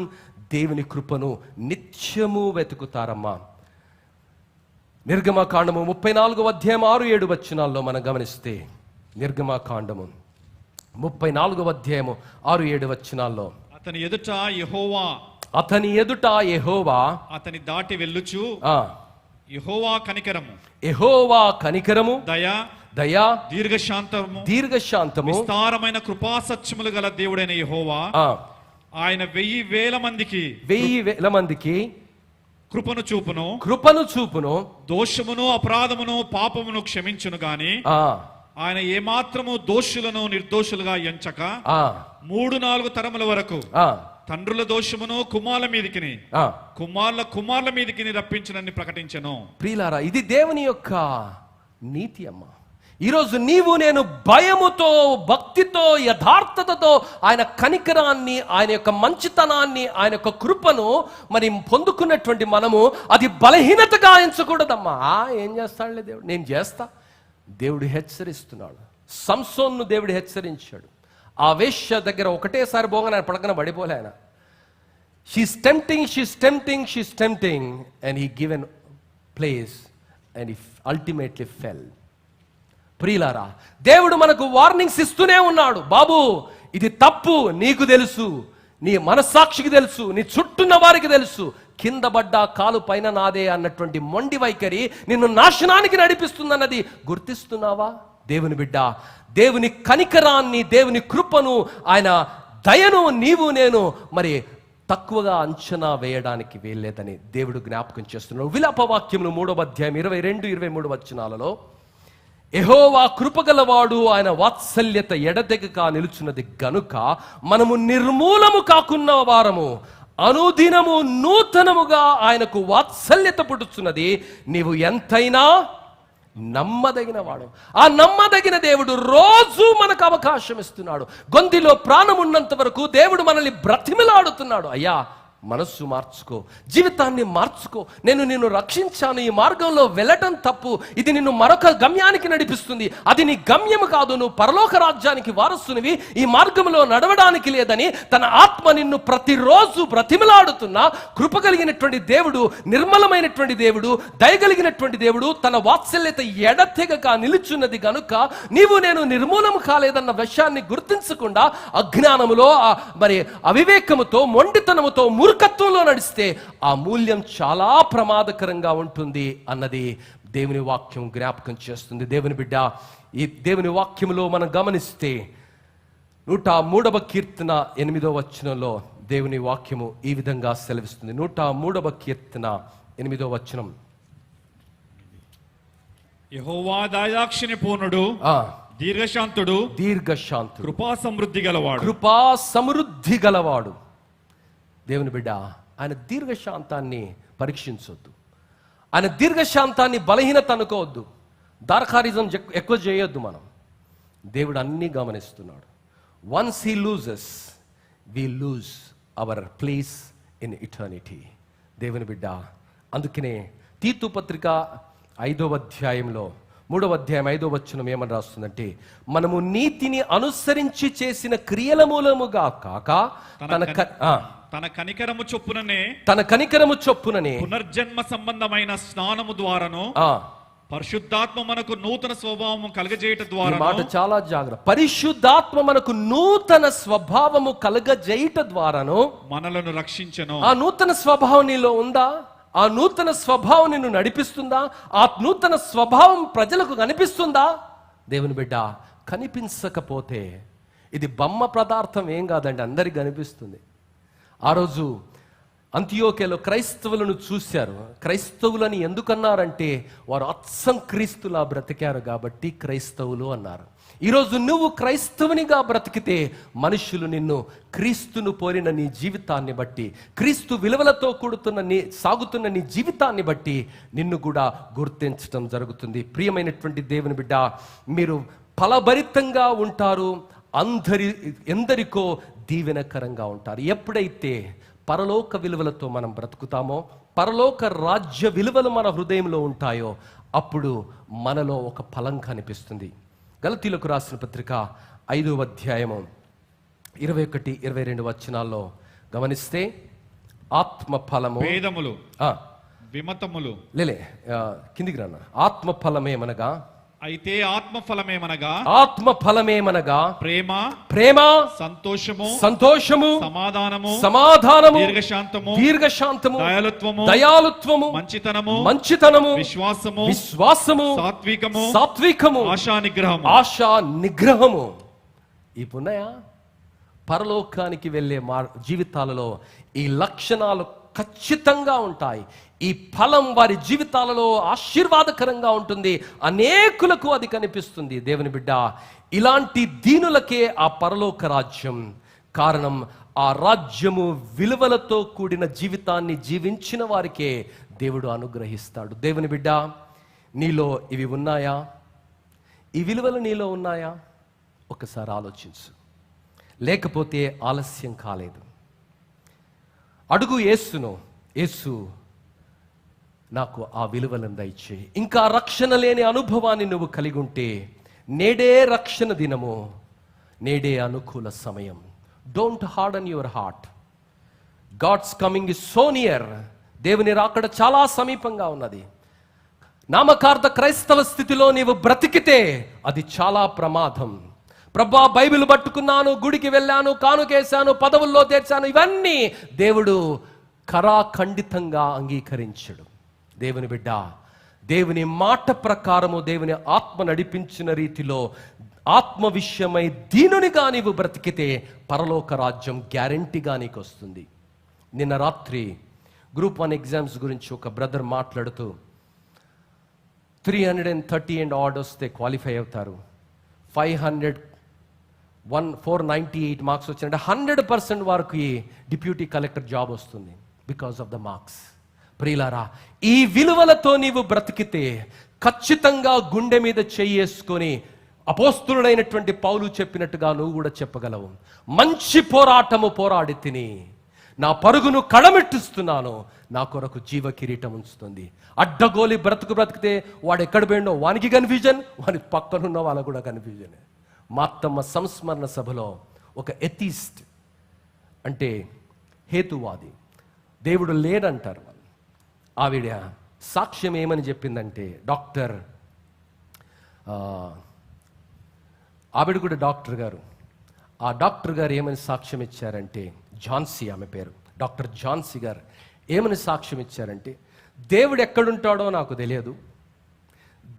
దేవుని కృపను నిత్యము వెతుకుతారమ్మా. నిర్గమకాండము 34వ అధ్యాయం 6-7 వచనాల్లో మనం గమనిస్తే, నిర్గమకాండము 34వ అధ్యాయము 6-7 వచనాల్లో, అతని ఎదుట యెహోవా అతని దాటి వెళ్ళుచు, యెహోవా కనికరము దయా దీర్ఘశాంతము విస్తారమైన కృపాసత్యములు గల దేవుడైన యెహోవా ఆయన 1000 మందికి కృపను చూపును, దోషమును అపరాధమును పాపమును క్షమించును గాని ఆయన ఏమాత్రము దోషులను నిర్దోషులుగా ఎంచక 3-4 తరముల వరకు తండ్రుల దోషమును కుమారుల మీదికిని కుమారుల మీదికిని రప్పించునని ప్రకటించెను. ప్రియులారా, ఇది దేవుని యొక్క నీతి అమ్మా. ఈరోజు నీవు నేను భయముతో, భక్తితో, యథార్థతతో ఆయన కనికరాన్ని, ఆయన యొక్క మంచితనాన్ని, ఆయన యొక్క కృపను మరి పొందుకున్నటువంటి మనము అది బలహీనతగా ఎంచకూడదమ్మా. ఏం చేస్తాడులే దేవుడు, నేను చేస్తా. దేవుడు హెచ్చరిస్తున్నాడు. సంసోన్ను దేవుడు హెచ్చరించాడు. ఆ వేశ్య దగ్గర ఒకటేసారి పోగానే ఆయన పడకన పడిపోలే ఆయన. She's tempting and he given place and he ultimately fell. ప్రియులారా, దేవుడు మనకు వార్నింగ్స్ ఇస్తూనే ఉన్నాడు. బాబు, ఇది తప్పు, నీకు తెలుసు, నీ మనస్సాక్షికి తెలుసు, నీ చుట్టూన్న వారికి తెలుసు. కింద పడ్డా కాలు పైన నాదే అన్నటువంటి మొండి వైఖరి నిన్ను నాశనానికి నడిపిస్తుందన్నది గుర్తిస్తున్నావా? దేవుని బిడ్డ, దేవుని కనికరాన్ని, దేవుని కృపను, ఆయన దయను నీవు నేను మరి తక్కువగా అంచనా వేయడానికి వీల్లేదని దేవుడు జ్ఞాపకం చేస్తున్నాడు. విలాపవాక్యములు 3వ అధ్యాయం 22-23 వచనాలలో, యెహోవా కృపగలవాడు, ఆయన వాత్సల్యత ఎడతెగక నిలుచున్నది గనుక మనము నిర్మూలము కాకున్న వారము, అనుదినము నూతనముగా ఆయనకు వాత్సల్యత పుట్టుచున్నది. నీవు ఎంతైనా నమ్మదగిన వాడు. ఆ నమ్మదగిన దేవుడు రోజు మనకు అవకాశం ఇస్తున్నాడు. గొంతులో ప్రాణం ఉన్నంత వరకు దేవుడు మనల్ని బ్రతిమిలాడుతున్నాడు. అయ్యా, మనస్సు మార్చుకో, జీవితాన్ని మార్చుకో. నేను నిన్ను రక్షించాను, ఈ మార్గంలో వెళ్ళటం తప్పు, ఇది నిన్ను మరొక గమ్యానికి నడిపిస్తుంది, అది నీ గమ్యము కాదు, నువ్వు పరలోక రాజ్యానికి వారసునివి, ఈ మార్గంలో నడవడానికి లేదని తన ఆత్మ నిన్ను ప్రతిరోజు బ్రతిమలాడుతున్నా కృప కలిగినటువంటి దేవుడు, నిర్మలమైనటువంటి దేవుడు, దయగలిగినటువంటి దేవుడు తన వాత్సల్యత ఎడతెగక నిలుచున్నది గనుక నీవు నేను నిర్మూలము కాలేదన్న విషయాన్ని గుర్తించకుండా అజ్ఞానములో మరి అవివేకముతో, మొండితనముతో, మూర్ఖత్వంలో నడిస్తే ఆ మూల్యం చాలా ప్రమాదకరంగా ఉంటుంది అన్నది దేవుని వాక్యం జ్ఞాపకం చేస్తుంది. దేవుని బిడ్డ, ఈ దేవుని వాక్యములో మనం గమనిస్తే 103వ కీర్తన 8వ వచనంలో దేవుని వాక్యము ఈ విధంగా సెలవిస్తుంది. 103వ కీర్తన 8వ వచనం, యెహోవా దయాదాక్షిణ్య పూర్ణుడు, దీర్ఘశాంతుడు, కృపా సమృద్ధి గలవాడు. దేవుని బిడ్డ, ఆయన దీర్ఘశాంతాన్ని పరీక్షించొద్దు. ఆయన దీర్ఘశాంతాన్ని బలహీనత అనుకోవద్దు. దార్కారిజం ఎక్కువ చేయొద్దు. మనం దేవుడు అన్నీ గమనిస్తున్నాడు. Once he loses, we lose our place in eternity. దేవుని బిడ్డ, అందుకనే తీతు పత్రిక 5వ అధ్యాయంలో 3వ అధ్యాయం 5వ వచనం ఏమని రాస్తుందంటే, మనము నీతిని అనుసరించి చేసిన క్రియల మూలముగా కాక తన కనికరము చొప్పుననే పునర్జన్మ సంబంధమైన స్నానము ద్వారాను పరిశుద్ధాత్మ మనకు నూతన స్వభావము కలగజేయట ఈ ద్వారా మాట చాలా జాగ్రత్త. పరిశుద్ధాత్మ మనకు నూతన స్వభావము కలగజేయట ద్వారాను మనలను రక్షించెను. ఆ నూతన స్వభావం నీలో ఉందా? ఆ నూతన స్వభావం నిన్ను నడిపిస్తుందా? ఆ నూతన స్వభావం ప్రజలకు కనిపిస్తుందా? దేవుని బిడ్డ, కనిపించకపోతే ఇది బొమ్మ పదార్థం ఏం కాదండి, అందరికి కనిపిస్తుంది. ఆ రోజు అంతియోక్యలో క్రైస్తవులను చూశారు. క్రైస్తవులని ఎందుకన్నారంటే వారు అచ్చం క్రీస్తులా బ్రతికారు కాబట్టి క్రైస్తవులు అన్నారు. ఈరోజు నువ్వు క్రైస్తవునిగా బ్రతికితే మనుషులు నిన్ను క్రీస్తును పోలిన నీ జీవితాన్ని బట్టి, క్రీస్తు విలువలతో సాగుతున్న నీ జీవితాన్ని బట్టి నిన్ను కూడా గుర్తించడం జరుగుతుంది. ప్రియమైనటువంటి దేవుని బిడ్డ, మీరు ఫలభరితంగా ఉంటారు, ఎందరికో దీవెనకరంగా ఉంటారు. ఎప్పుడైతే పరలోక విలువలతో మనం బ్రతుకుతామో, పరలోక రాజ్య విలువలు మన హృదయంలో ఉంటాయో, అప్పుడు మనలో ఒక ఫలం కనిపిస్తుంది. గలతీలకు రాసిన పత్రిక 5వ అధ్యాయము 21-22 వచనాల్లో గమనిస్తే, ఆత్మ ఫలము వేదములు విమతములు కిందికి రాన్న. ఆత్మ ఫలమేమనగా అయితే ఆత్మఫలమేమనగా ప్రేమ, సంతోషము, సమాధానము, దీర్ఘశాంతము, దయాలుత్వము, మంచితనము, విశ్వాసము, సాత్వికము, ఆశా నిగ్రహము. ఇవి ఉన్నాయా? పరలోకానికి వెళ్ళే జీవితాలలో ఈ లక్షణాలు ఖచ్చితంగా ఉంటాయి. ఈ ఫలం వారి జీవితాలలో ఆశీర్వాదకరంగా ఉంటుంది. అనేకులకు అది కనిపిస్తుంది. దేవుని బిడ్డ, ఇలాంటి దీనులకే ఆ పరలోక రాజ్యం. కారణం, ఆ రాజ్యము విలువలతో కూడిన జీవితాన్ని జీవించిన వారికే దేవుడు అనుగ్రహిస్తాడు. దేవుని బిడ్డ, నీలో ఇవి ఉన్నాయా? ఈ విలువలు నీలో ఉన్నాయా? ఒకసారి ఆలోచించు. లేకపోతే ఆలస్యం కాలేదు. అడుగు యేసును, యేసు నాకు ఆ విలువలను దయచేయి. ఇంకా రక్షణ లేని అనుభవాన్ని నువ్వు కలిగి ఉంటే, నేడే రక్షణ దినము, నేడే అనుకూల సమయం. Don't harden your heart. God's coming is so near. దేవుని రాకడ చాలా సమీపంగా ఉన్నది. నామకార్థ క్రైస్తవ స్థితిలో నీవు బ్రతికితే అది చాలా ప్రమాదం. ప్రభా, బైబిల్ పట్టుకున్నాను, గుడికి వెళ్ళాను, కానుకేశాను, పదవుల్లో తెచ్చాను, ఇవన్నీ దేవుడు ఖండితంగా అంగీకరించడు. దేవుని బిడ్డ, దేవుని మాట ప్రకారము, దేవుని ఆత్మ నడిపించిన రీతిలో ఆత్మ విషయమై దీనునిగా నీవు బ్రతికితే పరలోక రాజ్యం గ్యారెంటీగా నీకు వస్తుంది. నిన్న రాత్రి గ్రూప్ 1 ఎగ్జామ్స్ గురించి ఒక బ్రదర్ మాట్లాడుతూ 330 అండ్ ఆర్డ్ వస్తే క్వాలిఫై అవుతారు, 498 మార్క్స్ వచ్చినట్టు 100% వారికి డిప్యూటీ కలెక్టర్ జాబ్ వస్తుంది బికాస్ ఆఫ్ ద మార్క్స్. ప్రియులారా, ఈ విలువలతో నీవు బ్రతికితే ఖచ్చితంగా గుండె మీద చెయ్యేసుకొని అపోస్తులుడైనటువంటి పౌలు చెప్పినట్టుగా నువ్వు కూడా చెప్పగలవు. మంచి పోరాటము పోరాడి తిని నా పరుగును కడమెట్టిస్తున్నాను, నా కొరకు జీవ కిరీటం ఉంచుతుంది. అడ్డగోలి బ్రతికితే వాడు ఎక్కడ పోయిండో వానికి కన్ఫ్యూజన్, వాని పక్కనున్న వాళ్ళకు కూడా కన్ఫ్యూజన్. మాత్తమ్మ సంస్మరణ సభలో ఒక ఎథీస్ట్, అంటే హేతువాది, దేవుడు లేడంటారు వాళ్ళు, ఆవిడ సాక్ష్యం ఏమని చెప్పిందంటే, ఆవిడ కూడా డాక్టర్ గారు, ఆ డాక్టర్ గారు ఏమని సాక్ష్యం ఇచ్చారంటే, ఝాన్సీ ఆమె పేరు, డాక్టర్ ఝాన్సీ గారు ఏమని సాక్ష్యం ఇచ్చారంటే, దేవుడు ఎక్కడుంటాడో నాకు తెలియదు,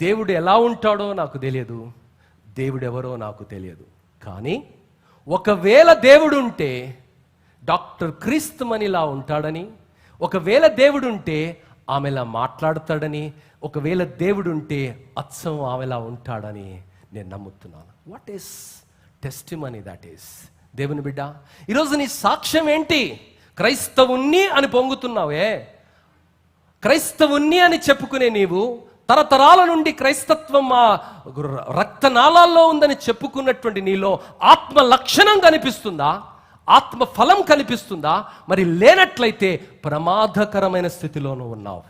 దేవుడు ఎలా ఉంటాడో నాకు తెలియదు, దేవుడు ఎవరో నాకు తెలియదు, కానీ ఒకవేళ దేవుడు ఉంటే డాక్టర్ క్రీస్తుమనిలా ఉంటాడని, ఒకవేళ దేవుడు ఉంటే ఆమెలా మాట్లాడతాడని, ఒకవేళ దేవుడు ఉంటే అచ్చం ఆమెలా ఉంటాడని నేను నమ్ముతున్నాను. What is testimony? That is. దేవుని బిడ్డ, ఈరోజు నీ సాక్ష్యం ఏంటి? క్రైస్తవుణ్ణి అని పొంగుతున్నావే, క్రైస్తవుణ్ణి అని చెప్పుకునే నీవు తరతరాల నుండి క్రైస్తత్వం ఆ రక్తనాళాల్లో ఉందని చెప్పుకున్నటువంటి నీలో ఆత్మ లక్షణం కనిపిస్తుందా? ఆత్మ ఫలం కనిపిస్తుందా? మరి లేనట్లయితే ప్రమాదకరమైన స్థితిలోనూ ఉన్నావు.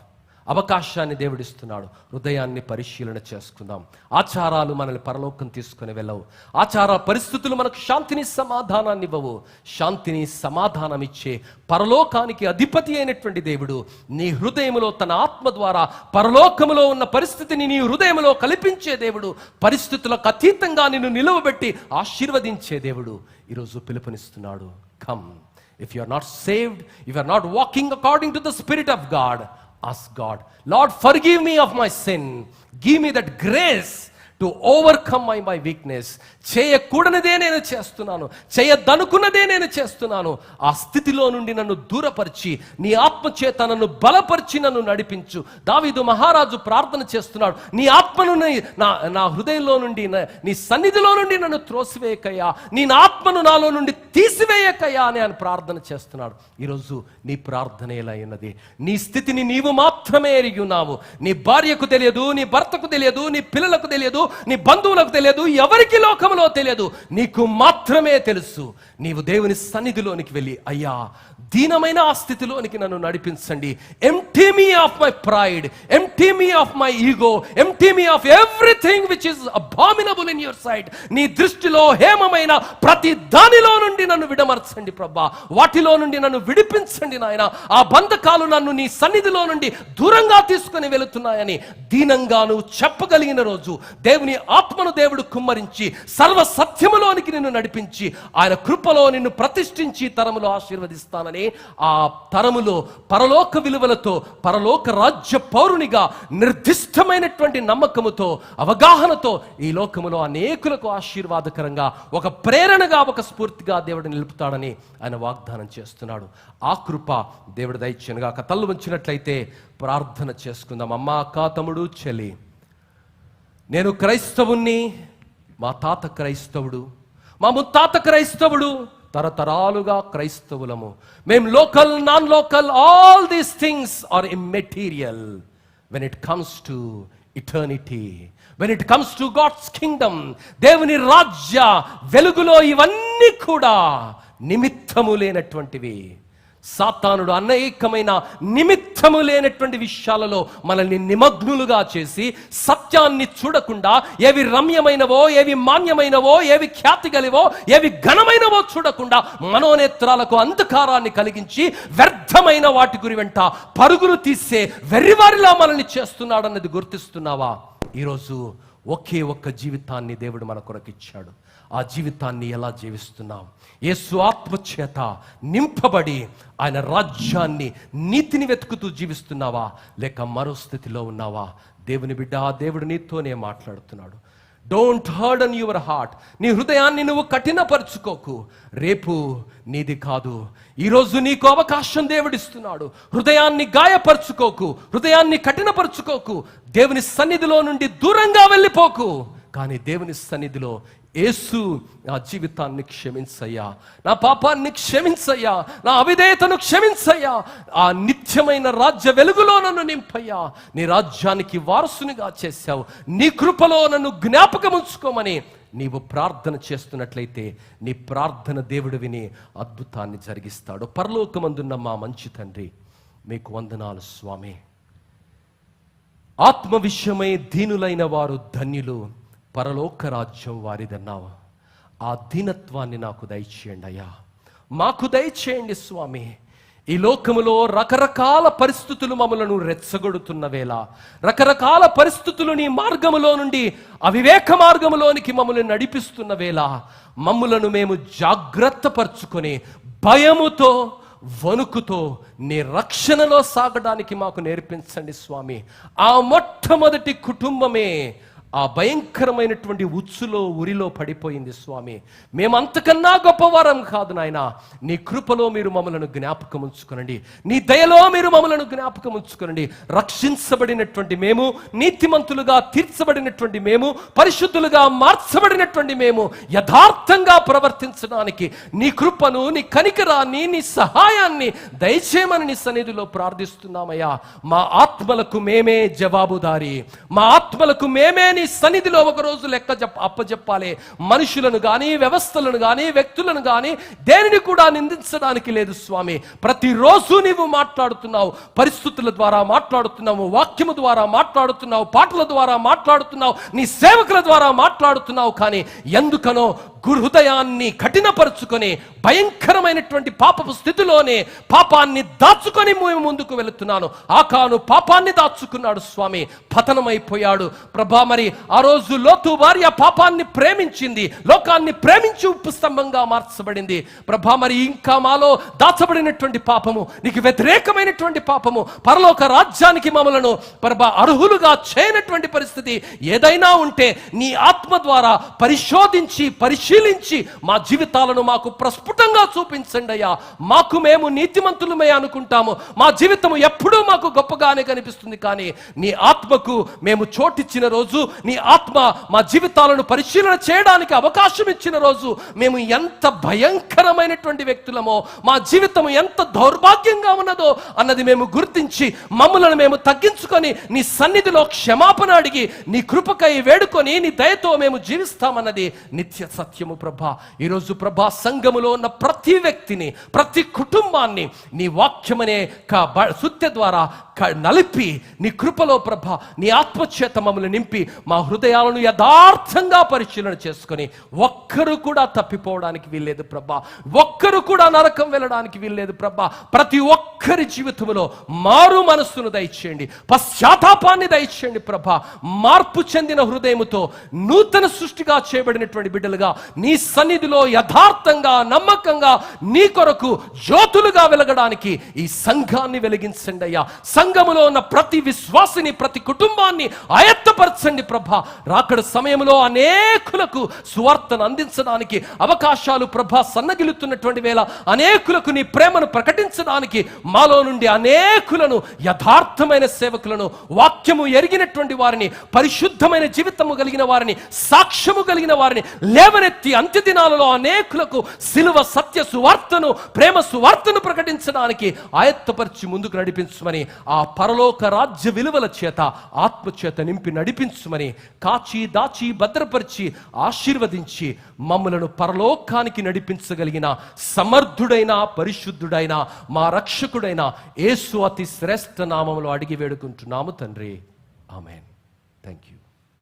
అవకాశాన్ని దేవుడిస్తున్నాడు. హృదయాన్ని పరిశీలన చేసుకుందాం. ఆచారాలు మనల్ని పరలోకం తీసుకుని వెళ్ళవు. ఆచార పరిస్థితులు మనకు శాంతిని సమాధానాన్ని ఇవ్వవు. శాంతిని సమాధానం ఇచ్చే పరలోకానికి అధిపతి అయినటువంటి దేవుడు నీ హృదయములో తన ఆత్మ ద్వారా పరలోకములో ఉన్న పరిస్థితిని నీ హృదయములో కల్పించే దేవుడు, పరిస్థితులకు అతీతంగా నిన్ను నిలువబెట్టి ఆశీర్వదించే దేవుడు ఈరోజు పిలుపునిస్తున్నాడు. Come. If you are not saved, if you are not walking according to the Spirit of God, ask God, Lord, forgive me of my sin. Give me that grace to overcome my weakness. చేయకూడనిదే నేను చేస్తున్నాను, చేయదనుకున్నదే నేను చేస్తున్నాను. ఆ స్థితిలో నుండి నన్ను దూరపరిచి నీ ఆత్మ చేత నన్ను బలపరిచి నన్ను నడిపించు. దావీదు మహారాజు ప్రార్థన చేస్తున్నాడు, నీ ఆత్మను నా హృదయంలో నుండి నీ సన్నిధిలో నుండి నన్ను త్రోసివేయకయ్యా, నీ ఆత్మను నాలో నుండి తీసివేయకయ్యా అని ఆయన ప్రార్థన చేస్తున్నాడు. ఈరోజు నీ ప్రార్థన ఎలా ఉన్నది? నీ స్థితిని నీవు మాత్రమే ఎరిగి ఉన్నావు. నీ భార్యకు తెలియదు, నీ భర్తకు తెలియదు, నీ పిల్లలకు తెలియదు, నీ బంధువులకు తెలియదు, ఎవరికి లోకములో తెలియదు, నీకు మాత్రమే తెలుసు. నీవు దేవుని సన్నిధిలోనికి వెళ్ళి, అయ్యా దీనమైన ఆ స్థితిలోనికి నన్ను నడిపించండి. Empty me of my pride, empty me of my ego, empty me of everything which is abominable in your sight. నీ దృష్టిలో హేమమైన ప్రతి దానిలో నుండి నన్ను విడమర్చండి ప్రభా, వాటిలో నుండి నన్ను విడిపించండి నాయన. ఆ బంధకాలు నన్ను నీ సన్నిధిలో నుండి దూరంగా తీసుకుని వెళుతున్నాయని దీనంగా నువ్వు చెప్పగలిగిన రోజు దేవుని ఆత్మను దేవుడు కుమ్మరించి సర్వ సత్యములోనికి నిన్ను నడిపించి ఆయన కృపలో నిన్ను ప్రతిష్ఠించి తరములో ఆశీర్వదిస్తానని, ఆ తరములో పరలోక విలువలతో పరలోక రాజ్య పౌరునిగా నిర్దిష్టమైనటువంటి నమ్మకముతో అవగాహనతో ఈ లోకములో అనేకులకు ఆశీర్వాదకరంగా ఒక ప్రేరణగా ఒక స్ఫూర్తిగా దేవుడు నిలుపుతాడని ఆయన వాగ్దానం చేస్తున్నాడు. ఆ కృప దేవుడు దయచేయనుగా. తల్లు వంచినట్లయితే ప్రార్థన చేసుకుందాం. అమ్మ, అక్క, తమ్ముడు, చెల్లి, నేను క్రైస్తవుణ్ణి, మా తాత క్రైస్తవుడు, మా ముత్తాత క్రైస్తవుడు, తరతరాలుగా క్రైస్తవులము. మేము local, non local, all these things are immaterial when it comes to eternity, when it comes to God's kingdom. దేవుని రాజ్య వెలుగులో ఇవన్నీ కూడా నిమిత్తము లేనటువంటివి. సాతానుడు అనేకమైన నిమిత్తము లేనటువంటి విషయాలలో మనల్ని నిమగ్నులుగా చేసి సత్యాన్ని చూడకుండా, ఏవి రమ్యమైనవో, ఏవి మాన్యమైనవో, ఏవి ఖ్యాతి గలివో, ఏవి ఘనమైనవో చూడకుండా మనోనేత్రాలకు అంధకారాన్ని కలిగించి వ్యర్థమైన వాటి గురి వెంట పరుగులు తీసే వెర్రివారిలా మనల్ని చేస్తున్నాడన్నది గుర్తిస్తున్నావా? ఈరోజు ఒకే ఒక్క జీవితాన్ని దేవుడు మన కొరకిచ్చాడు. ఆ జీవితాన్ని ఎలా జీవిస్తున్నాం? యేసు ఆత్మ చేత నింపబడి ఆయన రాజ్యాన్ని, నీతిని వెతుకుతూ జీవిస్తున్నావా, లేక మరో స్థితిలో ఉన్నావా? దేవుని బిడ్డ, దేవుడు నీతోనే మాట్లాడుతున్నాడు. Don't harden your heart. నీ హృదయాన్ని నువ్వు కఠినపరుచుకోకు. రేపు నీది కాదు. ఈరోజు నీకు అవకాశం దేవుడిస్తున్నాడు. హృదయాన్ని గాయపరుచుకోకు, హృదయాన్ని కఠినపరుచుకోకు. దేవుని సన్నిధిలో నుండి దూరంగా వెళ్ళిపోకు. కానీ దేవుని సన్నిధిలో, యేసు, నా జీవితాన్ని క్షమించయ్యా, నా పాపాన్ని క్షమించయ్యా, నా అవిధేయతను క్షమించయ్యా, ఆ నిత్యమైన రాజ్య వెలుగులో నన్ను నింపయ్యా, నీ రాజ్యానికి వారసునిగా చేశావు, నీ కృపలో నన్ను జ్ఞాపకం ఉంచుకోమని నీవు ప్రార్థన చేస్తున్నట్లయితే నీ ప్రార్థన దేవుడు విని అద్భుతాన్ని జరిగిస్తాడు. పరలోకమందున్న మా మంచి తండ్రి, మీకు వందనాలు స్వామి. ఆత్మ విషయమై దీనులైన వారు ధన్యులు, పరలోక రాజ్యం వారిదన్నావు. ఆ దీనత్వాన్ని నాకు దయచేయండి అయ్యా, మాకు దయచేయండి స్వామి. ఈ లోకములో రకరకాల పరిస్థితులు మమ్మలను రెచ్చగొడుతున్న వేళ, రకరకాల పరిస్థితులు నీ మార్గములో నుండి అవివేక మార్గములోనికి మమ్మల్ని నడిపిస్తున్న వేళ, మమ్ములను మేము జాగ్రత్త పరుచుకొని భయముతో, వణుకుతో నీ రక్షణలో సాగడానికి మాకు నేర్పించండి స్వామి. ఆ మొట్టమొదటి కుటుంబమే ఆ భయంకరమైనటువంటి ఉచ్చులో, ఉరిలో పడిపోయింది స్వామి. మేమంతకన్నా గొప్పవారం కాదు నాయన. నీ కృపలో మీరు మమ్మలను జ్ఞాపకం ఉంచుకోనండి, నీ దయలో మీరు మమ్మలను జ్ఞాపకం ఉంచుకోనండి. రక్షించబడినటువంటి మేము, నీతిమంతులుగా తీర్చబడినటువంటి మేము, పరిశుద్ధులుగా మార్చబడినటువంటి మేము యథార్థంగా ప్రవర్తించడానికి నీ కృపను, నీ కనికరాన్ని, నీ సహాయాన్ని దయచేయమని నీ సన్నిధిలో ప్రార్థిస్తున్నామయ్యా. మా ఆత్మలకు మేమే జవాబుదారి, మా ఆత్మలకు మేమే నీ నీ సన్నిధిలో ఒక రోజు అప్పజెప్పాలి. మనుషులను గాని, వ్యవస్థలను గాని, వ్యక్తులను గాని దేనిని కూడా నిందించడానికి లేదు స్వామి. ప్రతిరోజు నీవు మాట్లాడుతున్నావు, పరిస్థితుల ద్వారా మాట్లాడుతున్నావు, వాక్యము ద్వారా మాట్లాడుతున్నావు, పాటల ద్వారా మాట్లాడుతున్నావు, నీ సేవకుల ద్వారా మాట్లాడుతున్నావు. కానీ ఎందుకనో హృదయాన్ని కఠినపరుచుకొని భయంకరమైనటువంటి పాపపు స్థితిలోనే పాపాన్ని దాచుకొని మేము ముందుకు వెళుతున్నాను. ఆకాను పాపాన్ని దాచుకున్నాడు స్వామి, పతనమైపోయాడు ప్రభా. మరి ఆ రోజు లోతు భార్య పాపాన్ని ప్రేమించింది, లోకాన్ని ప్రేమించి ఉప్పు స్తంభంగా మార్చబడింది ప్రభా. మరి ఇంకా మాలో దాచబడినటువంటి పాపము, నీకు వ్యతిరేకమైనటువంటి పాపము, పరలోక రాజ్యానికి మమ్మలను ప్రభా అర్హులుగా చేయనటువంటి పరిస్థితి ఏదైనా ఉంటే నీ ఆత్మ ద్వారా పరిశోధించి పరిశీలించి మా జీవితాలను మాకు ప్రస్ఫుటంగా చూపించండి అయ్యా. మాకు మేము నీతిమంతులమే అనుకుంటాము, మా జీవితము ఎప్పుడూ మాకు గొప్పగానే కనిపిస్తుంది. కానీ నీ ఆత్మకు మేము చోటిచ్చిన రోజు, నీ ఆత్మ మా జీవితాలను పరిశీలన చేయడానికి అవకాశం ఇచ్చిన రోజు మేము ఎంత భయంకరమైనటువంటి వ్యక్తులమో, మా జీవితం ఎంత దౌర్భాగ్యంగా ఉన్నదో అన్నది మేము గుర్తించి మమ్మలను మేము తగ్గించుకొని నీ సన్నిధిలో క్షమాపణ అడిగి నీ కృపకై వేడుకొని నీ దయతో మేము జీవిస్తామన్నది నిత్య సత్యము ప్రభా. ఈరోజు ప్రభా సంఘములో ఉన్న ప్రతి వ్యక్తిని, ప్రతి కుటుంబాన్ని నీ వాక్యమనే సుత్య ద్వారా నలిపి నీ కృపలో ప్రభా నీ ఆత్మచేత మమ్మల్ని నింపి మా హృదయాలను యథార్థంగా పరిశీలన చేసుకొని ఒక్కరు కూడా తప్పిపోవడానికి వీల్లేదు ప్రభా, ఒక్కరు కూడా నరకం వెళ్ళడానికి వీల్లేదు ప్రభా. ప్రతి ఒక్కరి జీవితంలో మారు మనస్సును దయచేయండి, పశ్చాత్తాపాన్ని దయచేయండి ప్రభా. మార్పు చెందిన హృదయముతో నూతన సృష్టిగా చేయబడినటువంటి బిడ్డలుగా నీ సన్నిధిలో యథార్థంగా నమ్మకంగా నీ కొరకు జ్యోతులుగా వెలగడానికి ఈ సంఘాన్ని వెలిగించండి అయ్యా. సంఘములో ఉన్న ప్రతి విశ్వాసిని, ప్రతి కుటుంబాన్ని ఆయత్తపరచండి ప్రభా. రాకడ సమయంలో అనేకులకు సువార్తను అందించడానికి అవకాశాలు ప్రభా సన్నగిలుతున్నటువంటి వేళ అనేకులకు నీ ప్రేమను ప్రకటించడానికి మాలో నుండి అనేకులను, యథార్థమైన సేవకులను, వాక్యము ఎరిగినటువంటి వారిని, పరిశుద్ధమైన జీవితము కలిగిన వారిని, సాక్ష్యము కలిగిన వారిని లేవనెత్తి అంత్యదినాలలో అనేకులకు సిలువ సత్య సువార్తను, ప్రేమ సువార్తను ప్రకటించడానికి ఆయత్తపరిచి ముందుకు నడిపించమని, ఆ పరలోక రాజ్య విలువల చేత ఆత్మచేత నింపి నడిపించమని కాచి దాచి భద్రపరిచి ఆశీర్వదించి మమ్మలను పరలోకానికి నడిపించగలిగిన సమర్థుడైన, పరిశుద్ధుడైన మా రక్షకుడైన యేసు అతి శ్రేష్ఠ నామములో అడిగి వేడుకుంటున్నాము తండ్రి. ఆమేన్. థాంక్యూ.